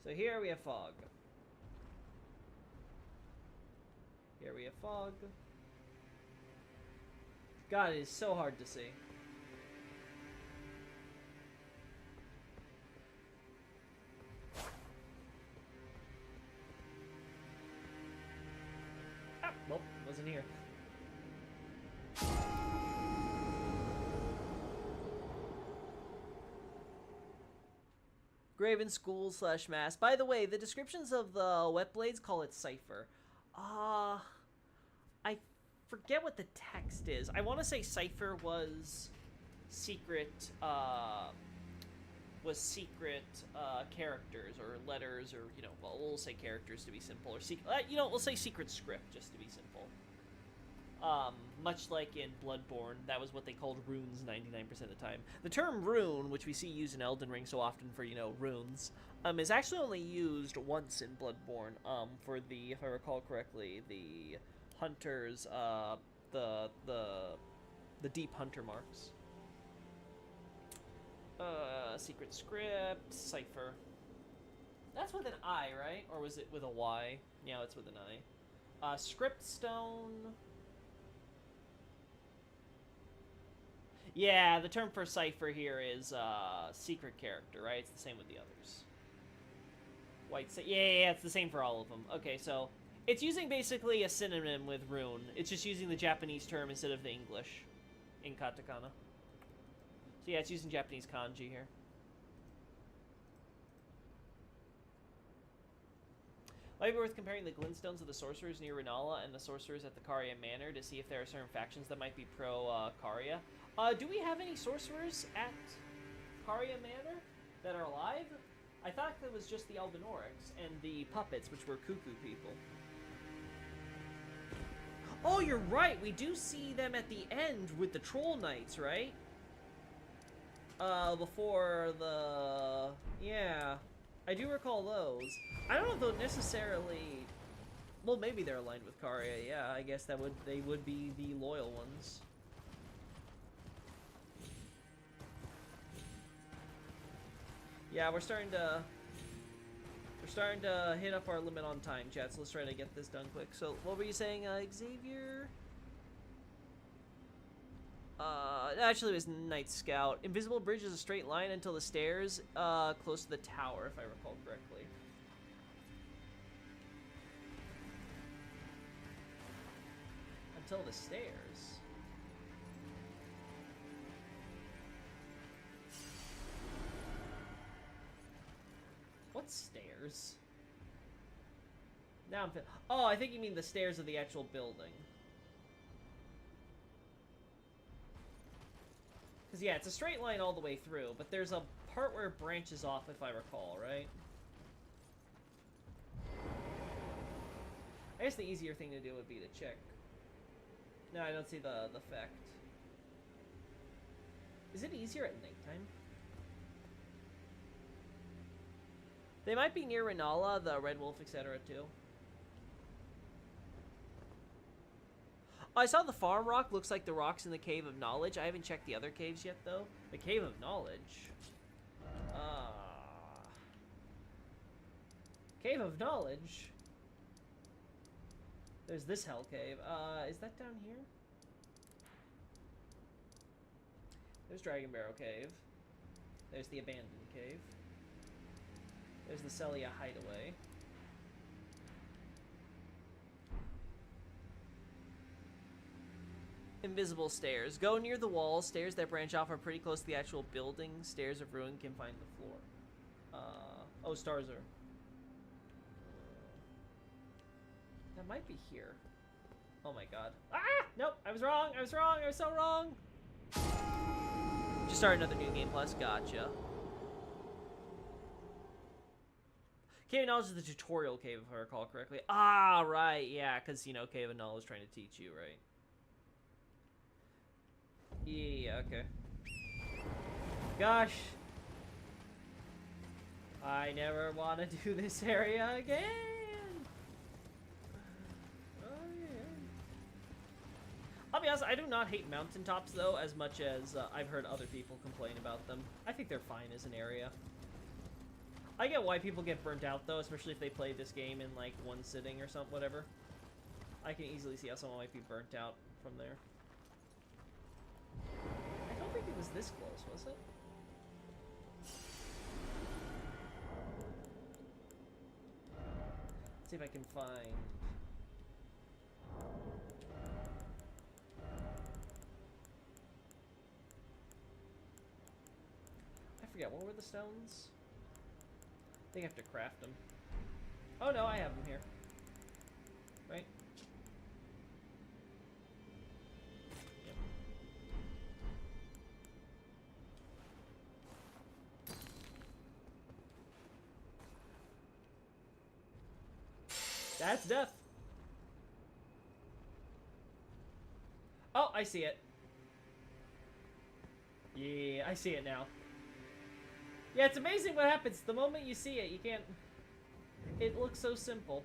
So here we have fog. Here we have fog. God, it is so hard to see. Ah, well, wasn't here. Graven School / Mass. By the way, the descriptions of the wet blades call it Cipher. I forget what the text is. I want to say Cipher was secret, characters or letters, or, you know, well, we'll say characters to be simple, or you know, we'll say secret script just to be simple. Much like in Bloodborne, that was what they called runes 99% of the time. The term rune, which we see used in Elden Ring so often for, you know, runes, is actually only used once in Bloodborne, for the, if I recall correctly, the hunters, the deep hunter marks. Secret script, cipher. That's with an I, right? Or was it with a Y? Yeah, it's with an I. Script stone. Yeah, the term for cipher here is secret character, right? It's the same with the others. White, yeah, it's the same for all of them. Okay, so it's using basically a synonym with rune. It's just using the Japanese term instead of the English in katakana. So yeah, it's using Japanese kanji here. Might be worth comparing the glintstones of the sorcerers near Renala and the sorcerers at the Karia Manor to see if there are certain factions that might be pro Karia. Do we have any sorcerers at Karia Manor that are alive? I thought it was just the Albinorics and the puppets, which were cuckoo people. Oh, you're right! We do see them at the end with the troll knights, right? Before the... Yeah. I do recall those. I don't know if they'll necessarily... Well, maybe they're aligned with Karia, yeah. I guess that they would be the loyal ones. Yeah, we're starting to hit up our limit on time, chat, so let's try to get this done quick. So, what were you saying, Xavier? Actually, it was Night Scout. Invisible bridge is a straight line until the stairs, close to the tower, if I recall correctly. Until the stairs. What stairs? Now I'm oh, I think you mean the stairs of the actual building. Because, yeah, it's a straight line all the way through, but there's a part where it branches off, if I recall, right? I guess the easier thing to do would be to check. No, I don't see the effect. Is it easier at nighttime? They might be near Renala, the Red Wolf, etc. too. I saw the farm rock looks like the rocks in the Cave of Knowledge. I haven't checked the other caves yet, though. The Cave of Knowledge. Cave of Knowledge? There's this hell cave. Is that down here? There's Dragon Barrow Cave. There's the Abandoned Cave. There's the Celia Hideaway. Invisible stairs. Go near the wall. Stairs that branch off are pretty close to the actual building. Stairs of ruin can find the floor. Oh, stars are... that might be here. Oh my god. Ah! Nope, I was wrong. I was wrong. I was so wrong. Just start another new game plus. Gotcha. Cave of Knowledge is the tutorial cave, if I recall correctly. Ah, right. Yeah, because, you know, Cave of Knowledge is trying to teach you, right? Yeah, okay. Gosh. I never want to do this area again. Oh, yeah. I'll be honest, I do not hate mountaintops, though, as much as I've heard other people complain about them. I think they're fine as an area. I get why people get burnt out, though, especially if they play this game in, like, one sitting or something, whatever. I can easily see how someone might be burnt out from there. I don't think it was this close, was it? Let's see if I can find... I forget, what were the stones? I think I have to craft them. Oh no, I have them here. Right? Yep. That's death. Oh, I see it. Yeah, I see it now. Yeah, it's amazing what happens. The moment you see it, you can't... It looks so simple.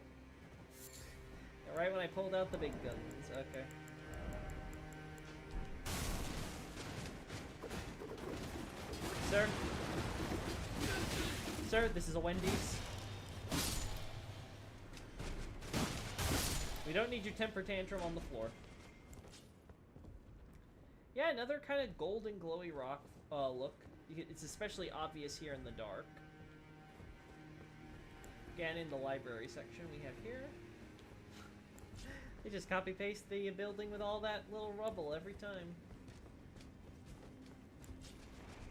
Right when I pulled out the big guns. Okay. Sir? Sir, this is a Wendy's. We don't need your temper tantrum on the floor. Yeah, another kind of golden glowy rock look. It's especially obvious here in the dark. Again, in the library section we have here. They just copy-paste the building with all that little rubble every time.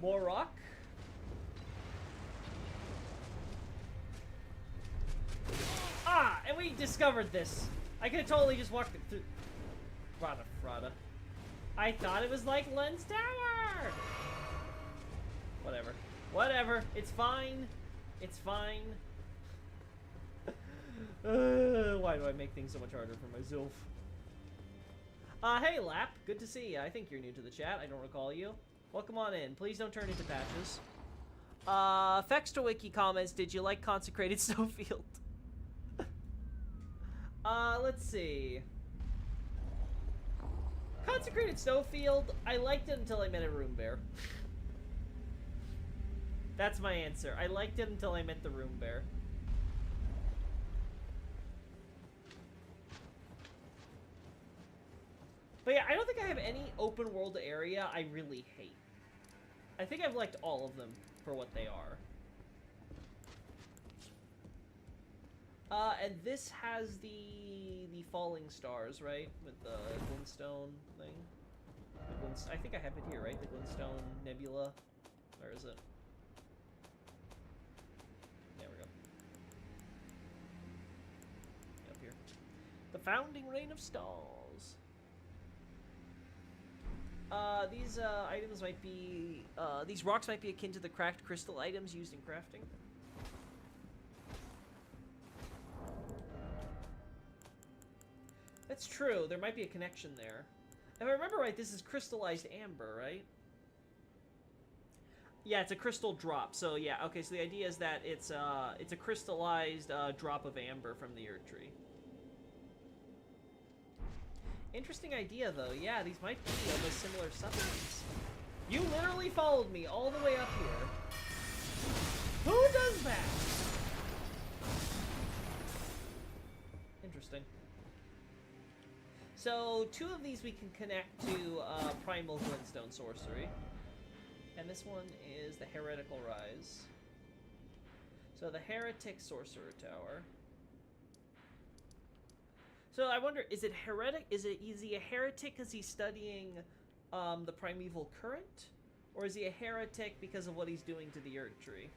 More rock. Ah! And we discovered this. I could have totally just walked it through. Frada. I thought it was like Len's Tower! Whatever. Whatever. It's fine. It's fine. Why do I make things so much harder for myself? Hey, Lap. Good to see you. I think you're new to the chat. I don't recall you. Welcome on in. Please don't turn into patches. Fextrawiki comments, did you like Consecrated Snowfield? Let's see. Consecrated Snowfield, I liked it until I met a room bear. That's my answer. I liked it until I met the room bear. But yeah, I don't think I have any open world area I really hate. I think I've liked all of them for what they are. And this has the falling stars, right? With the glintstone thing. I think I have it here, right? The glintstone nebula. Where is it? There we go. Up here. The founding rain of stars. These items might be these rocks might be akin to the cracked crystal items used in crafting. That's true. There might be a connection there. If I remember right, this is crystallized amber, right? Yeah, it's a crystal drop. So yeah, okay. So the idea is that it's a crystallized drop of amber from the Erd tree. Interesting idea, though. Yeah, these might be of a similar substance. You literally followed me all the way up here. Who does that? Interesting. So 2 of these we can connect to Primal Glintstone Sorcery. And this one is the Heretical Rise. So the Heretic Sorcerer Tower. So I wonder, is it heretic? Is he a heretic because he's studying the Primeval Current? Or is he a heretic because of what he's doing to the Erd Tree?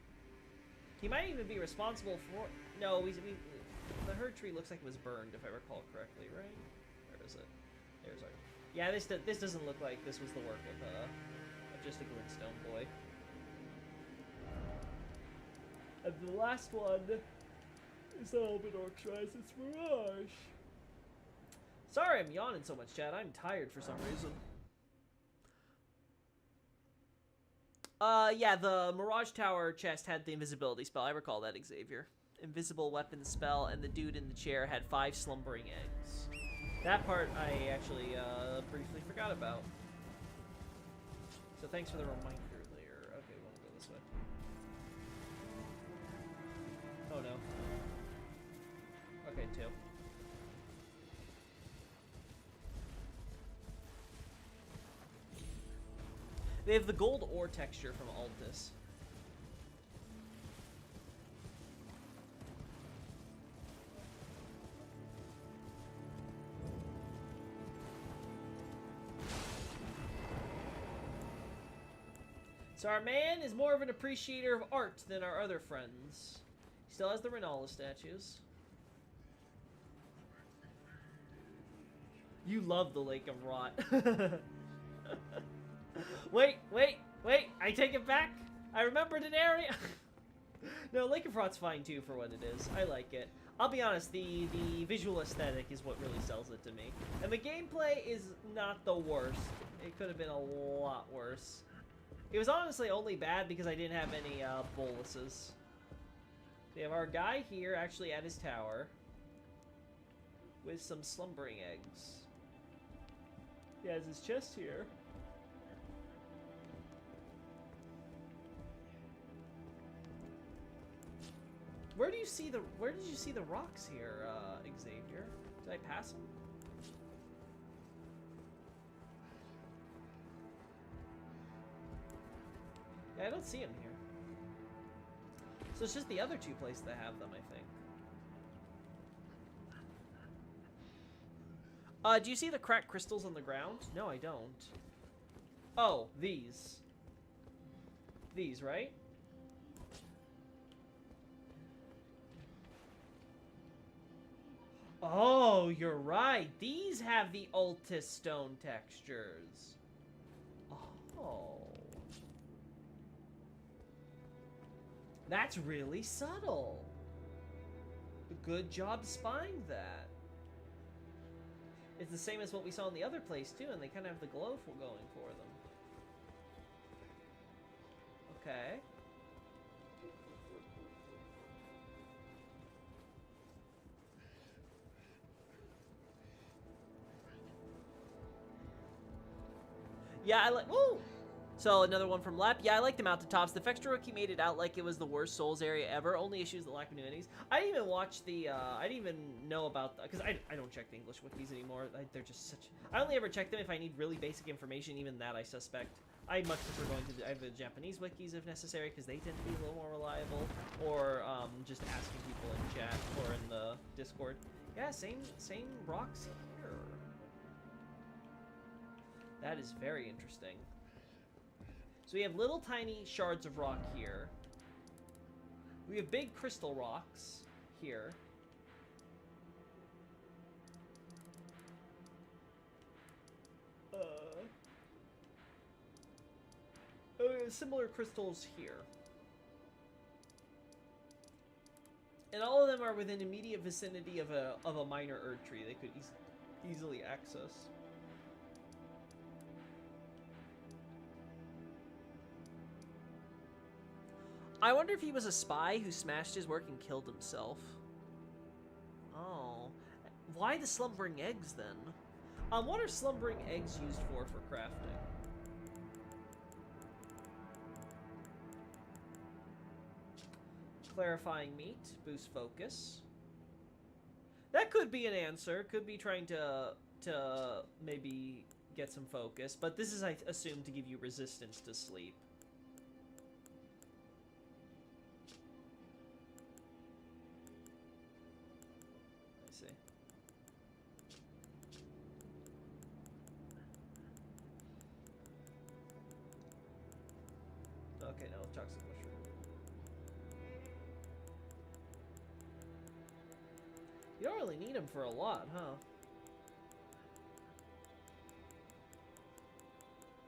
He might even be responsible for... No, the Erd Tree looks like it was burned, if I recall correctly, right? Where is it? There's our... Yeah, this doesn't look like this was the work of just a Glintstone boy. And the last one is the Elven Rise. It's Mirage. Sorry I'm yawning so much, Chad. I'm tired for some reason. Yeah, the Mirage Tower chest had the invisibility spell. I recall that, Xavier. Invisible weapon spell, and the dude in the chair had 5 slumbering eggs. That part I actually briefly forgot about. So thanks for the reminder there. Okay, we want to go this way. Oh no. Okay, 2. They have the gold ore texture from Altus. So our man is more of an appreciator of art than our other friends. He still has the Renala statues. You love the Lake of Rot. Wait, I take it back. I remembered an area. No, Lake of Rot's fine too for what it is. I like it. I'll be honest, the visual aesthetic is what really sells it to me. And the gameplay is not the worst. It could have been a lot worse. It was honestly only bad because I didn't have any boluses. We have our guy here actually at his tower with some slumbering eggs. He has his chest here. Where did you see the rocks here, Xavier? Did I pass them? Yeah, I don't see them here. So it's just the other 2 places that have them, I think. Do you see the cracked crystals on the ground? No, I don't. Oh, these. These, right? Oh, you're right. These have the Altus stone textures. Oh. That's really subtle. Good job spying that. It's the same as what we saw in the other place, too, and they kind of have the glow going for them. Okay. Yeah, I like... Woo! So, another one from Lep. Yeah, I like the mountaintops. The Fextra Rookie made it out like it was the worst Souls area ever. Only issues, the lack of new enemies. I didn't even watch the, I didn't even know about... Because I don't check the English wikis anymore. They're just such... I only ever check them if I need really basic information. Even that, I suspect. I much prefer going to the Japanese wikis if necessary, because they tend to be a little more reliable. Or, just asking people in chat or in the Discord. Yeah, same rocks here. That is very interesting. So we have little tiny shards of rock here. We have big crystal rocks here. Similar crystals here. And all of them are within immediate vicinity of a minor Erd Tree they could easily access. I wonder if he was a spy who smashed his work and killed himself. Oh. Why the slumbering eggs, then? What are slumbering eggs used for crafting? Clarifying meat. Boost focus. That could be an answer. Could be trying to to maybe get some focus, but this is, I assume, to give you resistance to sleep. I see. Okay, no, toxic mushroom. You don't really need them for a lot, huh?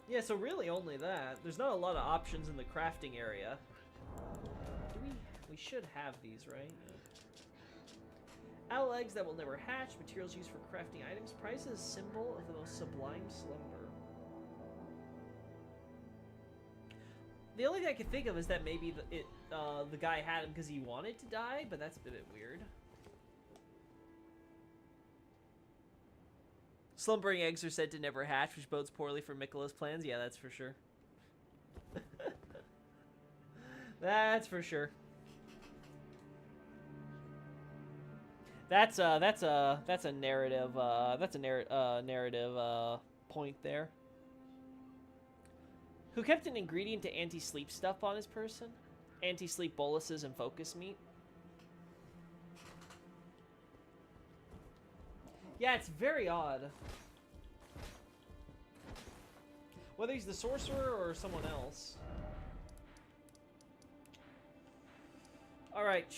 Yeah, so really only that. There's not a lot of options in the crafting area. Do we should have these, right? Owl eggs that will never hatch, materials used for crafting items, prices symbol of the most sublime slumber. The only thing I could think of is that maybe the guy had him because he wanted to die, but that's a bit weird. Slumbering eggs are said to never hatch, which bodes poorly for Mikkela's plans. Yeah, that's for sure. That's for sure. That's a narrative narrative point there. Who kept an ingredient to anti-sleep stuff on his person? Anti-sleep boluses and focus meat. Yeah, it's very odd. Whether he's the sorcerer or someone else. Alright.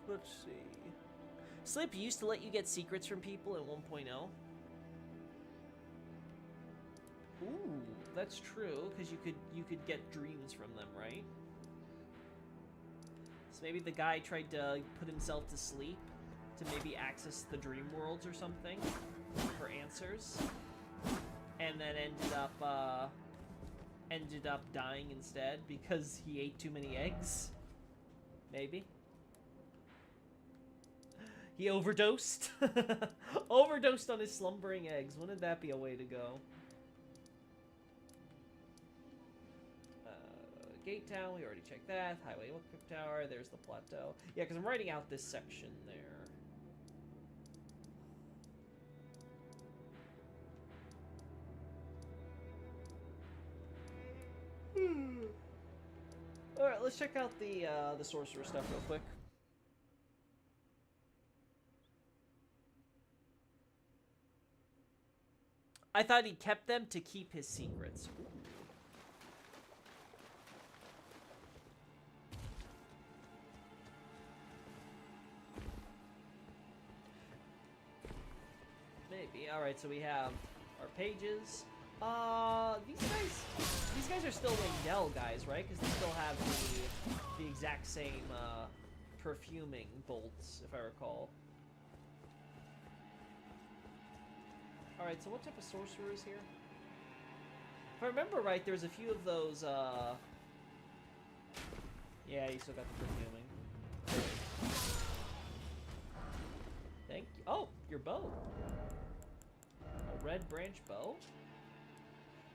Let's see. Sleep used to let you get secrets from people in 1.0. Ooh, that's true, because you could get dreams from them, right? So maybe the guy tried to put himself to sleep to maybe access the dream worlds or something for answers, and then ended up dying instead because he ate too many eggs. Maybe he overdosed. Overdosed on his slumbering eggs. Wouldn't that be a way to go? Gate Town, we already checked that. Highway Equip Tower, there's the plateau. Yeah, because I'm writing out this section there. Alright, let's check out the sorcerer stuff real quick. I thought he kept them to keep his secrets. Ooh. Maybe. Alright, so we have our pages. These guys are still Wendell guys, right? Because they still have the exact same perfuming bolts, if I recall. Alright, so what type of sorcerer is here? If I remember right, there's a few of those, yeah, you still got the perfuming. Thank you. Oh, your bow. A red branch bow?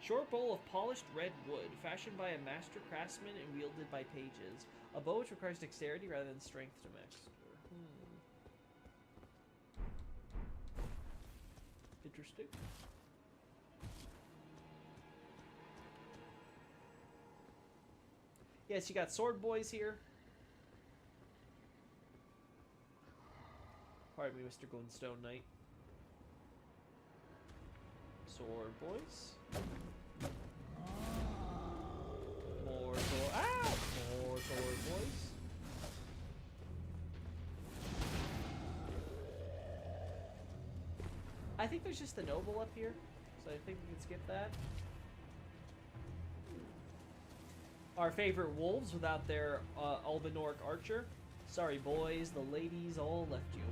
Short bowl of polished red wood, fashioned by a master craftsman and wielded by pages. A bow which requires dexterity rather than strength to master. Interesting. Yes, you got sword boys here. Pardon me, Mr. Glintstone Knight. Sword boys. More sword. Ah! More sword boys. I think there's just a noble up here, so I think we can skip that. Our favorite wolves without their Albinoric archer. Sorry, boys, the ladies all left you.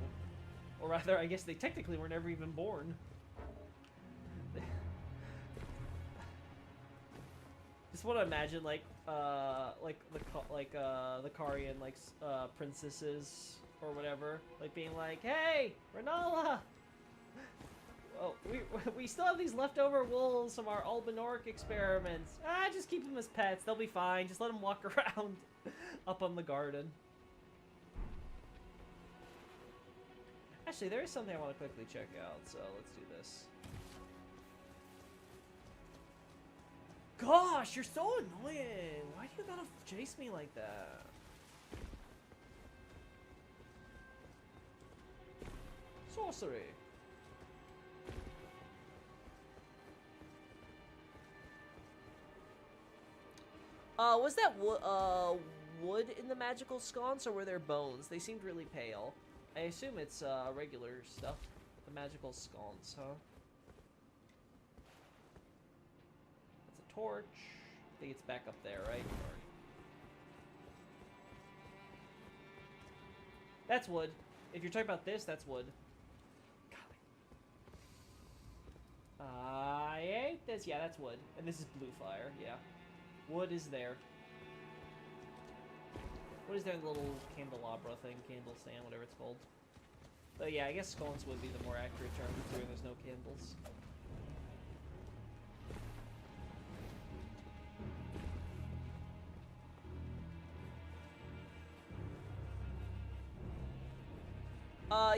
Or rather, I guess they technically were never even born. Just want to imagine the Karian princesses or whatever, like being like, "Hey, Renala! Oh, we still have these leftover wolves from our Albinoric experiments. Ah, just keep them as pets. They'll be fine. Just let them walk around up on the garden." Actually, there is something I want to quickly check out, so let's do this. Gosh, you're so annoying! Why do you gotta chase me like that? Sorcery. Was that wood in the magical sconce, or were there bones? They seemed really pale. I assume it's regular stuff. The magical sconce, huh? That's a torch. I think it's back up there, right? Or... That's wood. If you're talking about this, that's wood. I ate this. Yeah, that's wood. And this is blue fire. Yeah. Wood is there. What is their little candelabra thing? Candle stand, whatever it's called. But yeah, I guess scones would be the more accurate term considering there's no candles.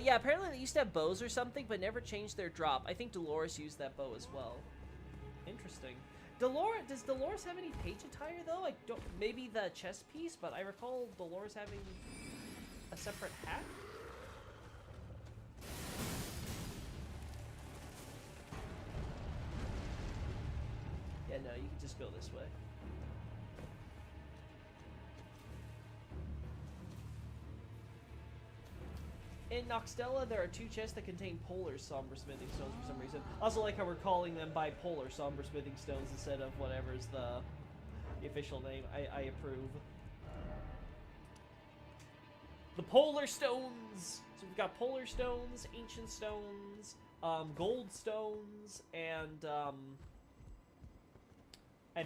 Yeah, apparently they used to have bows or something, but never changed their drop. I think Dolores used that bow as well. Interesting. Does Dolores have any page attire though? I don't. Maybe the chest piece, but I recall Dolores having a separate hat. Yeah, no, you can just go this way. In Noxtella, there are 2 chests that contain polar somber smithing stones for some reason. I also like how we're calling them bipolar somber smithing stones instead of whatever's the official name. I approve. The polar stones! So we've got polar stones, ancient stones, gold stones, and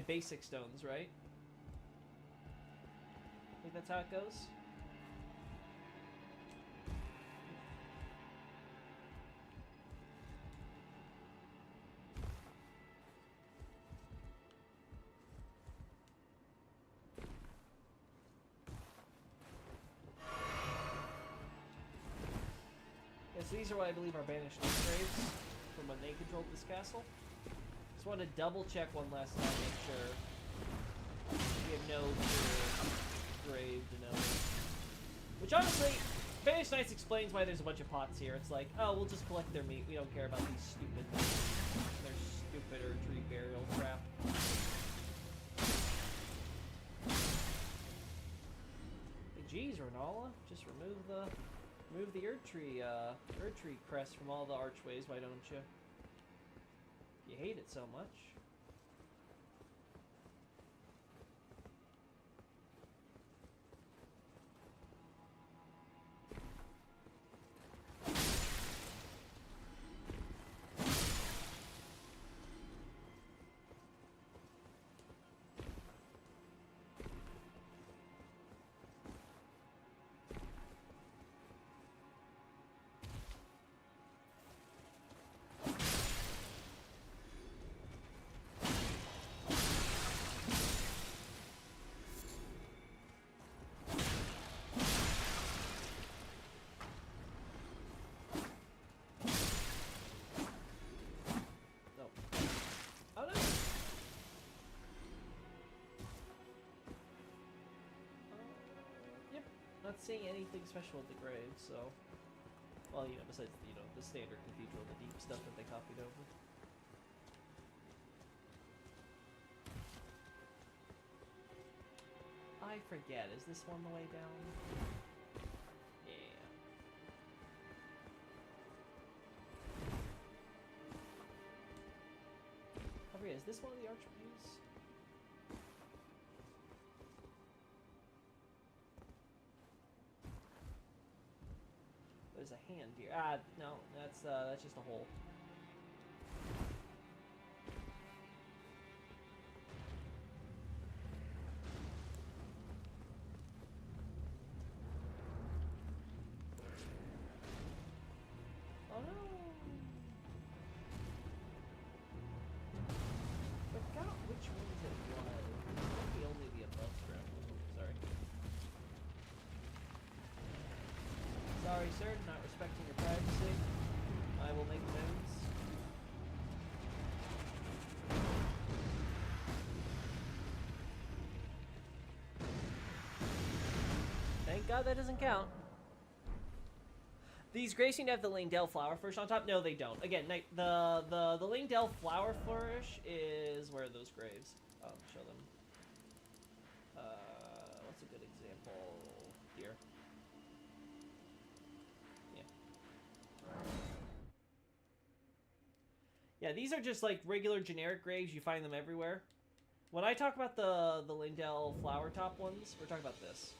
basic stones, right? I think that's how it goes. So these are what I believe are banished graves from when they controlled this castle. Just wanted to double check one last time, make sure we have no grave to know. Which honestly, Banished Knights explains why there's a bunch of pots here. It's like, oh, we'll just collect their meat. We don't care about these their stupid or tree burial crap. Hey, geez, Renala, just remove the Erd tree crest from all the archways, why don't you? You hate it so much. Not seeing anything special with the grave, so... Well, you know, besides, you know, the standard cathedral, the deep stuff that they copied over. I forget, is this one the way down? Yeah. I forget, is this one of the archways? There's a hand here. Ah, no, that's just a hole. Oh no! Forgot which ones it was. It might be only the above ground. Sorry. Sorry, sir, not respecting your privacy. will make amends. Thank God that doesn't count. These graves seem to have the Langdale flower flourish on top. No, they don't. Again, the Langdale flower flourish is where are those graves? Oh, show them. What's a good example here? Yeah. Yeah, these are just like regular generic graves. You find them everywhere. When I talk about the Langdale flower top ones, we're talking about this.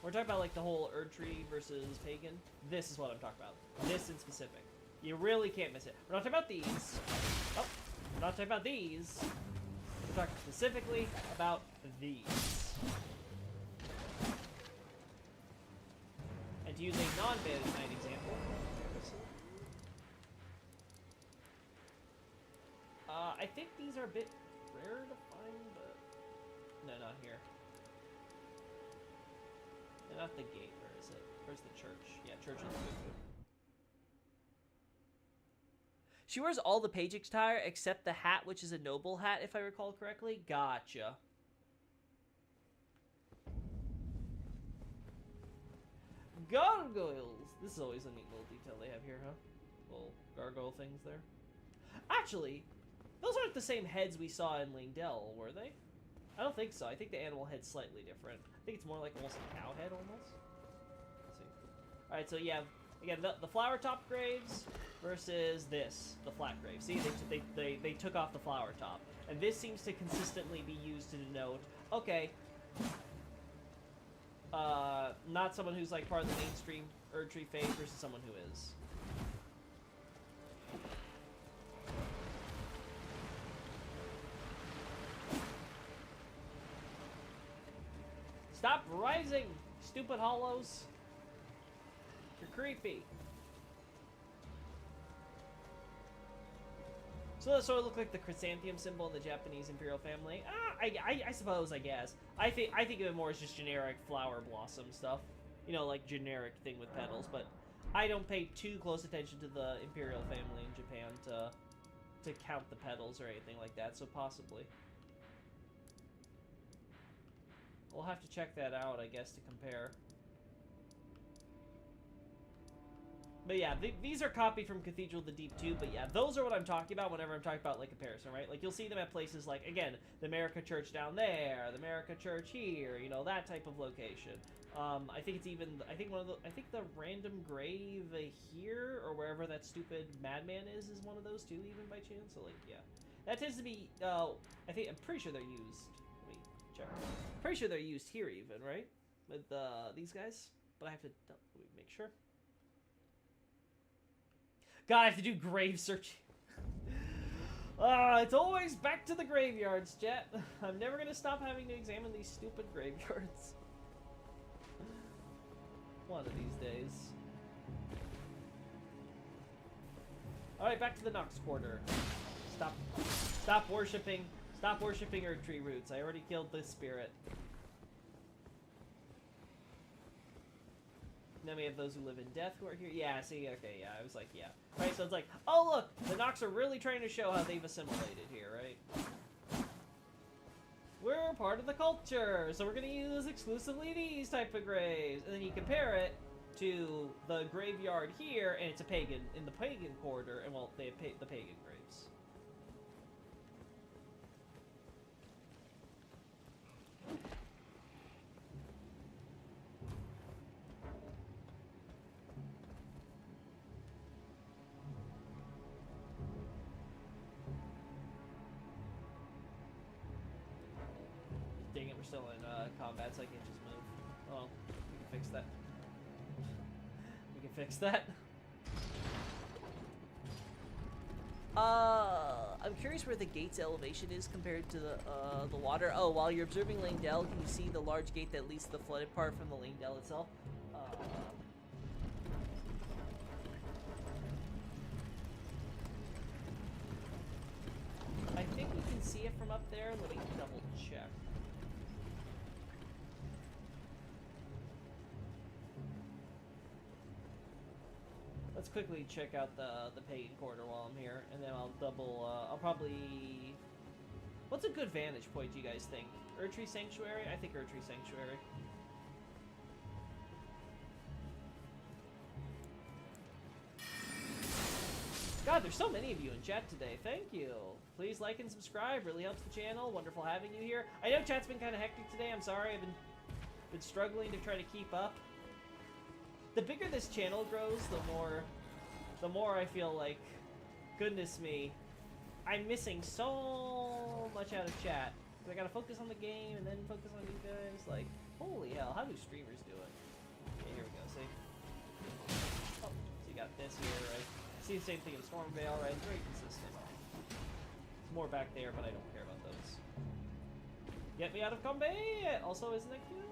We're talking about like the whole Erdtree versus pagan. This is what I'm talking about. This in specific. You really can't miss it. We're not talking about these. Oh, we're not talking about these. We're talking specifically about these. And to use a non-Bandit Knight example. I think these are a bit rare to find, but no, not here. Not the gate, where is it? Where's the church? Yeah, church is the good. She wears all the page attire except the hat, which is a noble hat, if I recall correctly. Gotcha. Gargoyles! This is always a neat little detail they have here, huh? Little gargoyle things there. Actually, those aren't the same heads we saw in Langdell, were they? I don't think so. I think the animal head's slightly different. I think it's more like almost a cow head, almost. Let's see. Alright, so yeah, again, the flower top graves versus this, the flat grave. See, they took off the flower top. And this seems to consistently be used to denote, okay, not someone who's like part of the mainstream Erdtree faith versus someone who is. Stop rising, stupid hollows. You're creepy. So that sort of look like the chrysanthemum symbol in the Japanese imperial family. I suppose, I guess. I think of it more as just generic flower blossom stuff. You know, like generic thing with petals, but I don't pay too close attention to the imperial family in Japan to count the petals or anything like that, so possibly. We'll have to check that out, I guess, to compare. But yeah, these are copied from Cathedral of the Deep too, but yeah, those are what I'm talking about whenever I'm talking about, like, comparison, right? Like, you'll see them at places like, again, the America Church down there, the America Church here, you know, that type of location. I think it's even, I think the random grave here, or wherever that stupid madman is one of those too, even by chance, so, like, yeah. That tends to be, I'm pretty sure they're used. Check. Pretty sure they're used here even, right? With these guys? But I have to make sure. God, I have to do grave searching. It's always back to the graveyards, chat. I'm never going to stop having to examine these stupid graveyards. One of these days. Alright, back to the Nox Quarter. Stop worshipping Erdtree roots. I already killed this spirit. And then we have those who live in death who are here. Yeah, see, okay, yeah, I was like, yeah. Right, so it's like, oh look, the Nox are really trying to show how they've assimilated here, right? We're part of the culture, so we're gonna use exclusively these type of graves. And then you compare it to the graveyard here, and it's a pagan, in the pagan corridor, and well, they have the pagan graves. Dang it, we're still in combat, so I can't just move. Oh, we can fix that. We can fix that. I'm curious where the gate's elevation is compared to the water. Oh, while you're observing Langdell, can you see the large gate that leads to the flooded part from the Langdell itself? I think we can see it from up there. Let me double check. Let's Let's quickly check out the pagan quarter while I'm here, and then I'll double. I'll probably. What's a good vantage point, do you guys think? Erdtree Sanctuary? I think Erdtree Sanctuary. God, there's so many of you in chat today. Thank you. Please like and subscribe. Really helps the channel. Wonderful having you here. I know chat's been kind of hectic today. I'm sorry. I've been struggling to try to keep up. The bigger this channel grows, the more I feel like, goodness me, I'm missing so much out of chat. I gotta focus on the game and then focus on you guys. Like, holy hell, how do streamers do it? Okay, here we go. See? Oh, so you got this here, right? See the same thing in Stormvale, right? Very consistent. It's more back there, but I don't care about those. Get me out of combat! Also, isn't that cute?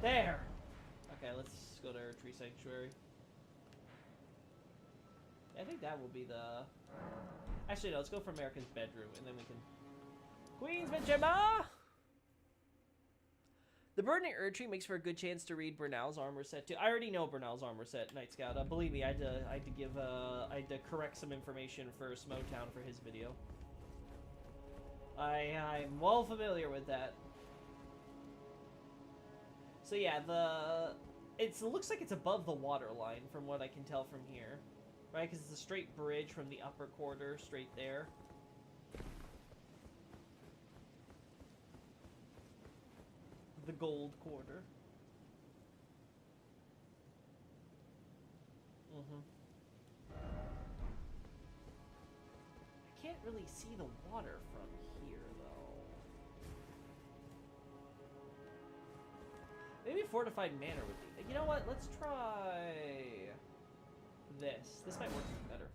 There! Okay, let's go to Erdtree Sanctuary. I think that will be the... Actually, no, let's go for America's bedroom, and then we can... Queen's Benjamin! The Burning Erdtree makes for a good chance to read Bernal's armor set, too. I already know Bernal's armor set, Night Scout. Believe me, I had to correct some information for Smotown for his video. I'm well familiar with that. So yeah, it looks like it's above the water line from what I can tell from here. Right, because it's a straight bridge from the upper quarter straight there. The gold quarter. I can't really see the water from here, though. Maybe Fortified Manor would be... You know what? Let's try... this. This might work better.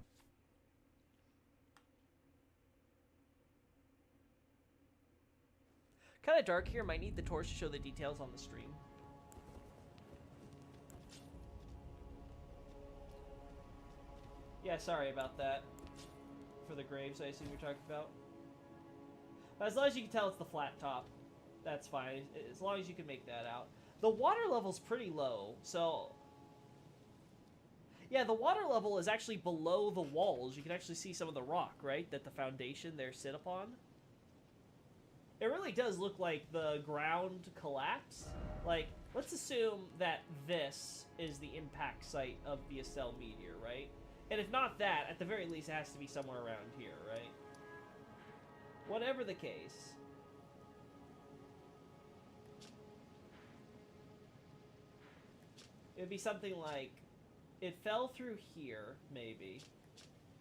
Kind of dark here. Might need the torch to show the details on the stream. Yeah, sorry about that. For the graves, I assume you're talking about. But as long as you can tell it's the flat top, that's fine. As long as you can make that out. The water level's pretty low, so... Yeah, the water level is actually below the walls. You can actually see some of the rock, right? That the foundation there sit upon. It really does look like the ground collapsed. Like, let's assume that this is the impact site of the Estelle meteor, right? And if not that, at the very least it has to be somewhere around here, right? Whatever the case. It would be something like... It fell through here, maybe,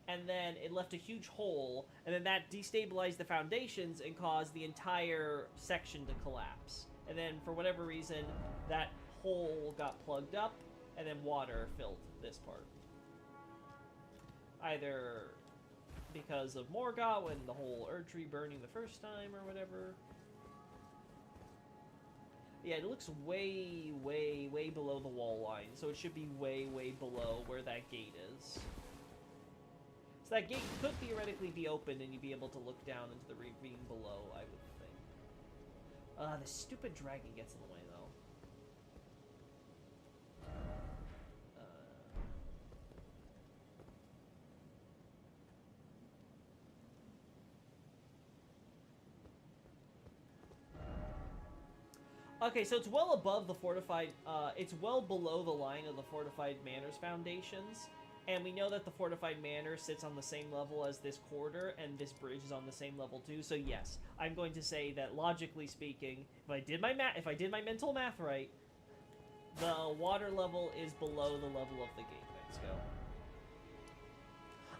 and then it left a huge hole, and then that destabilized the foundations and caused the entire section to collapse. And then, for whatever reason, that hole got plugged up, and then water filled this part. Either because of Morgoth, when the whole Erdtree burning the first time, or whatever. Yeah, it looks way, way, way below the wall line, so it should be way, way below where that gate is. So that gate could theoretically be open and you'd be able to look down into the ravine below, I would think. The stupid dragon gets in the way, though. Okay, so it's well above the fortified, it's well below the line of the fortified manor's foundations, and we know that the fortified manor sits on the same level as this quarter, and this bridge is on the same level too, so yes, I'm going to say that logically speaking, if I did my mental math right, the water level is below the level of the gate. Let's go.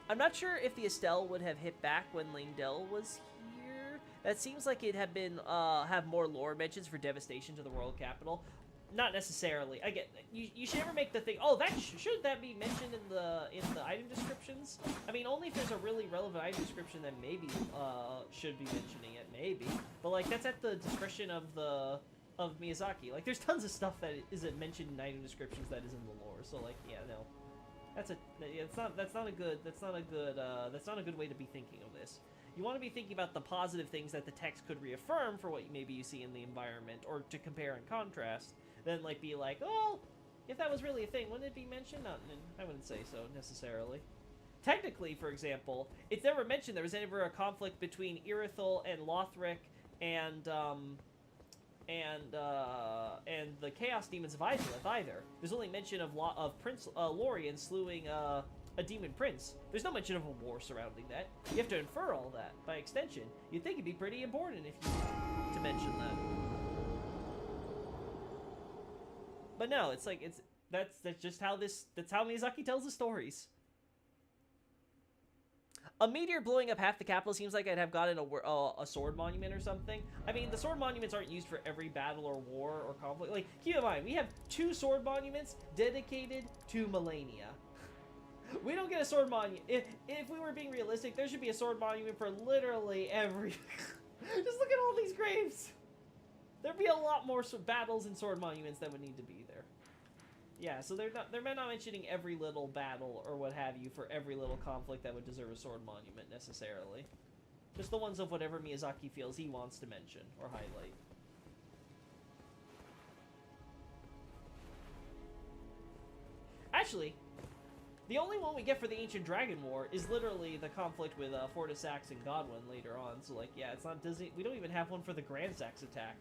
I'm not sure if the Estelle would have hit back when Lingdell was here. That seems like it had been, have more lore mentions for devastation to the royal capital. Not necessarily. I get you should never make the thing. Oh, that should that be mentioned in the item descriptions? I mean, only if there's a really relevant item description, then maybe should be mentioning it. Maybe, but like that's at the discretion of the of Miyazaki. Like, there's tons of stuff that isn't mentioned in item descriptions that is in the lore. So, like, yeah, no, that's not a good way to be thinking of this. You want to be thinking about the positive things that the text could reaffirm for what maybe you see in the environment, or to compare and contrast. Then, like, be like, oh, if that was really a thing, wouldn't it be mentioned? Not, I wouldn't say so necessarily. Technically, for example, it's never mentioned there was ever a conflict between Irithyll and Lothric and the Chaos Demons of Izalith either. There's only mention of Prince Lorien slewing a demon prince. There's no mention of a war surrounding that. You have to infer all that by extension. You'd think it'd be pretty important if you to mention that. But no, it's like that's just how that's how Miyazaki tells the stories. A meteor blowing up half the capital seems like I'd have gotten a sword monument or something. I mean, the sword monuments aren't used for every battle or war or conflict. Like, keep in mind, we have 2 sword monuments dedicated to Melania. We don't get a sword monument. If we were being realistic, there should be a sword monument for literally every... Just look at all these graves! There'd be a lot more battles and sword monuments that would need to be there. Yeah, so they're not mentioning every little battle or what have you for every little conflict that would deserve a sword monument necessarily. Just the ones of whatever Miyazaki feels he wants to mention or highlight. Actually, the only one we get for the Ancient Dragon War is literally the conflict with Fortisax and Godwyn later on. So, like, yeah, it's not Disney. We don't even have one for the Grand Sax attack.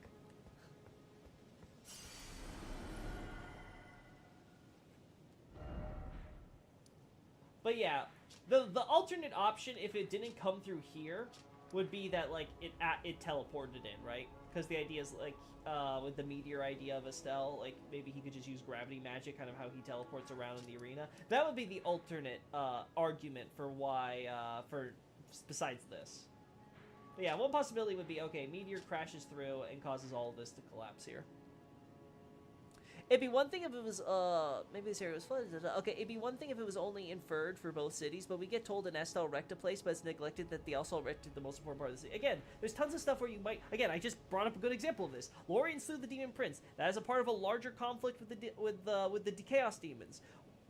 But yeah, the alternate option, if it didn't come through here, would be that, like, it teleported in, right? Because the idea is, like, with the meteor idea of Estelle, like, maybe he could just use gravity magic, kind of how he teleports around in the arena. That would be the alternate argument for why, besides this. But yeah, one possibility would be, okay, meteor crashes through and causes all of this to collapse here. It'd be one thing if it was, maybe this area was flooded. Okay, it'd be one thing if it was only inferred for both cities, but we get told an Estelle wrecked a place, but it's neglected that they also wrecked the most important part of the city. Again, there's tons of stuff where you might, again, I just brought up a good example of this. Lorien slew the Demon Prince. That is a part of a larger conflict with the Chaos Demons.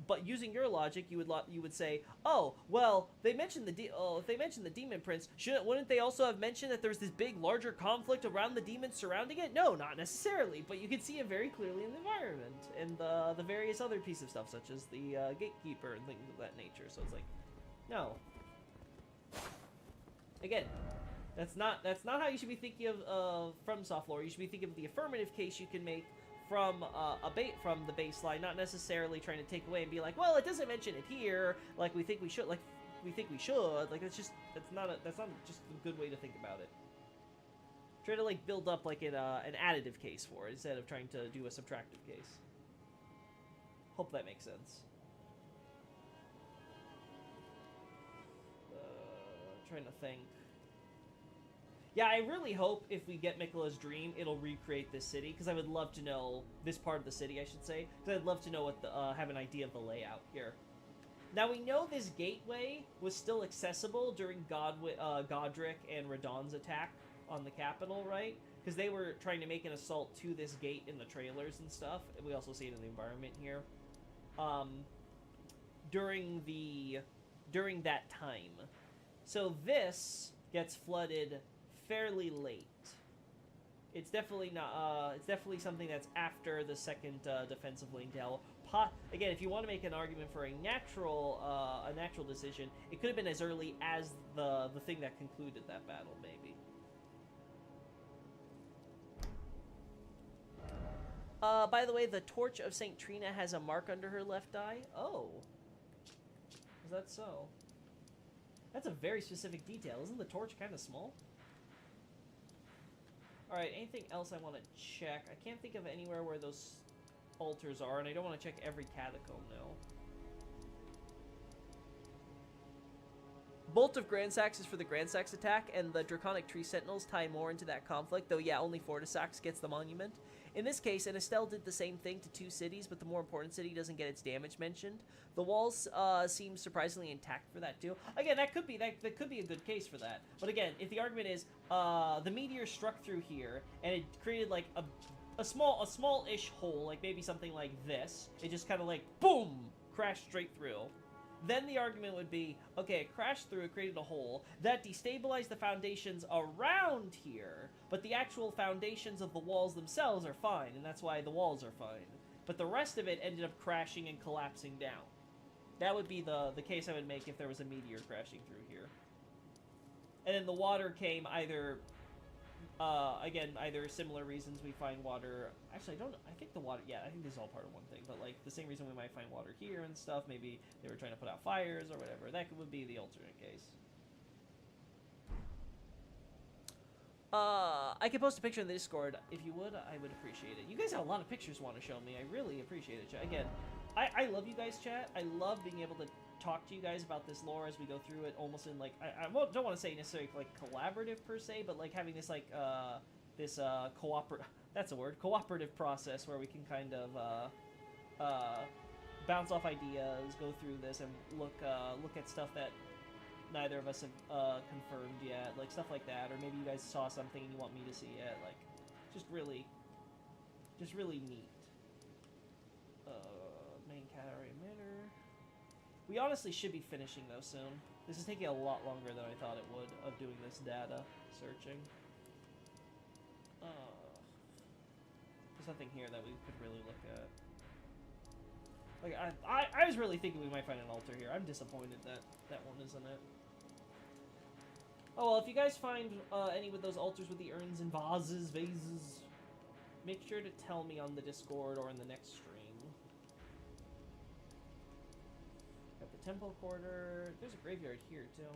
But using your logic, you would say, oh, well, they mentioned if they mentioned the Demon Prince, wouldn't they also have mentioned that there's this big, larger conflict around the demons surrounding it? No, not necessarily, but you can see it very clearly in the environment and the various other pieces of stuff, such as the Gatekeeper and things of that nature. So it's like, no. Again, that's not how you should be thinking of FromSoftware. You should be thinking of the affirmative case you can make from from the baseline, not necessarily trying to take away and be like, well, it doesn't mention it here, like we think we should, like that's not just a good way to think about it. Try to, like, build up, like, an additive case for it instead of trying to do a subtractive case. Hope that makes sense. Trying to think. Yeah, I really hope if we get Miquella's Dream, it'll recreate this city, because I would love to know, this part of the city, I should say, because I'd love to know what have an idea of the layout here. Now, we know this gateway was still accessible during Godric and Radahn's attack on the capital, right? Because they were trying to make an assault to this gate in the trailers and stuff. We also see it in the environment here. During that time. So this gets flooded fairly late. It's definitely not. It's definitely something that's after the second defensive lane to hell. Again, if you want to make an argument for a natural decision, it could have been as early as the thing that concluded that battle, maybe. By the way, the torch of Saint Trina has a mark under her left eye. Oh, is that so? That's a very specific detail. Isn't the torch kind of small? Alright, anything else I want to check? I can't think of anywhere where those altars are, and I don't want to check every catacomb now. Bolt of Grand Sax is for the Grand Sax attack, and the Draconic Tree Sentinels tie more into that conflict, though yeah, only Fortisax gets the monument. In this case, and Estelle did the same thing to 2 cities, but the more important city doesn't get its damage mentioned. The walls seem surprisingly intact for that too. Again, that could be a good case for that. But again, if the argument is the meteor struck through here and it created like a small-ish hole, like maybe something like this. It just kind of like, boom, crashed straight through. Then the argument would be, okay, it crashed through, it created a hole. That destabilized the foundations around here, but the actual foundations of the walls themselves are fine, and that's why the walls are fine. But the rest of it ended up crashing and collapsing down. That would be the case I would make if there was a meteor crashing through here. And then the water came either... again, either similar reasons we find water... Actually, I think the water... Yeah, I think this is all part of one thing. But, like, the same reason we might find water here and stuff. Maybe they were trying to put out fires or whatever. That would be the alternate case. I could post a picture in the Discord. If you would, I would appreciate it. You guys have a lot of pictures you want to show me. I really appreciate it, chat. Again, I love you guys, chat. I love being able to talk to you guys about this lore as we go through it, almost in like don't want to say necessarily like collaborative per se, but like having this like cooperative process where we can kind of bounce off ideas, go through this, and look at stuff that neither of us have confirmed yet, like stuff like that, or maybe you guys saw something and you want me to see it, like just really neat. Main category emitter. We honestly should be finishing though soon. This is taking a lot longer than I thought it would of doing this data searching. There's nothing here that we could really look at. Like I was really thinking we might find an altar here. I'm disappointed that that one isn't it. Oh well, if you guys find any with those altars with the urns and vases, make sure to tell me on the Discord or in the next stream. Got the temple quarter. There's a graveyard here too.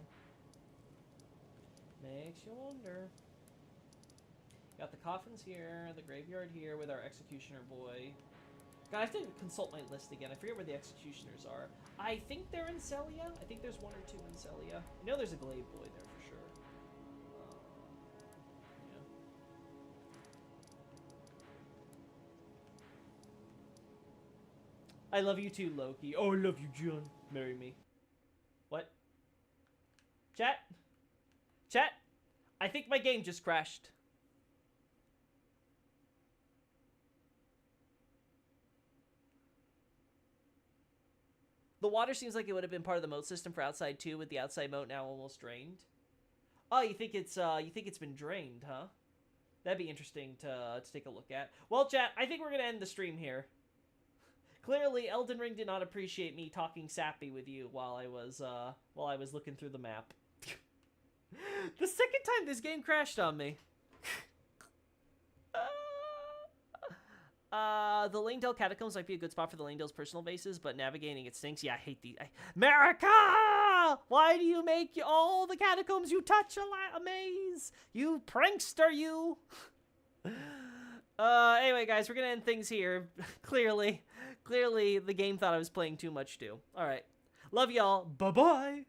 Makes you wonder. Got the coffins here, the graveyard here with our executioner boy. God, I have to consult my list again. I forget where the executioners are. I think they're in Celia. I think there's one or two in Celia. I know there's a glaive boy there for sure. Yeah. I love you too, Loki. Oh, I love you, John. Marry me. What? Chat? Chat? I think my game just crashed. The water seems like it would have been part of the moat system for outside too, with the outside moat now almost drained. Oh, you think it's been drained, huh? That'd be interesting to take a look at. Well, chat, I think we're gonna end the stream here. Clearly, Elden Ring did not appreciate me talking sappy with you while I was looking through the map. The second time this game crashed on me. The Langdale Catacombs might be a good spot for the Langdale's personal bases, but navigating it stinks. Yeah, I hate these. America! Why do you make all the catacombs you touch a maze? You prankster, you! Anyway, guys, we're gonna end things here. Clearly, the game thought I was playing too much, too. Alright. Love y'all. Bye-bye!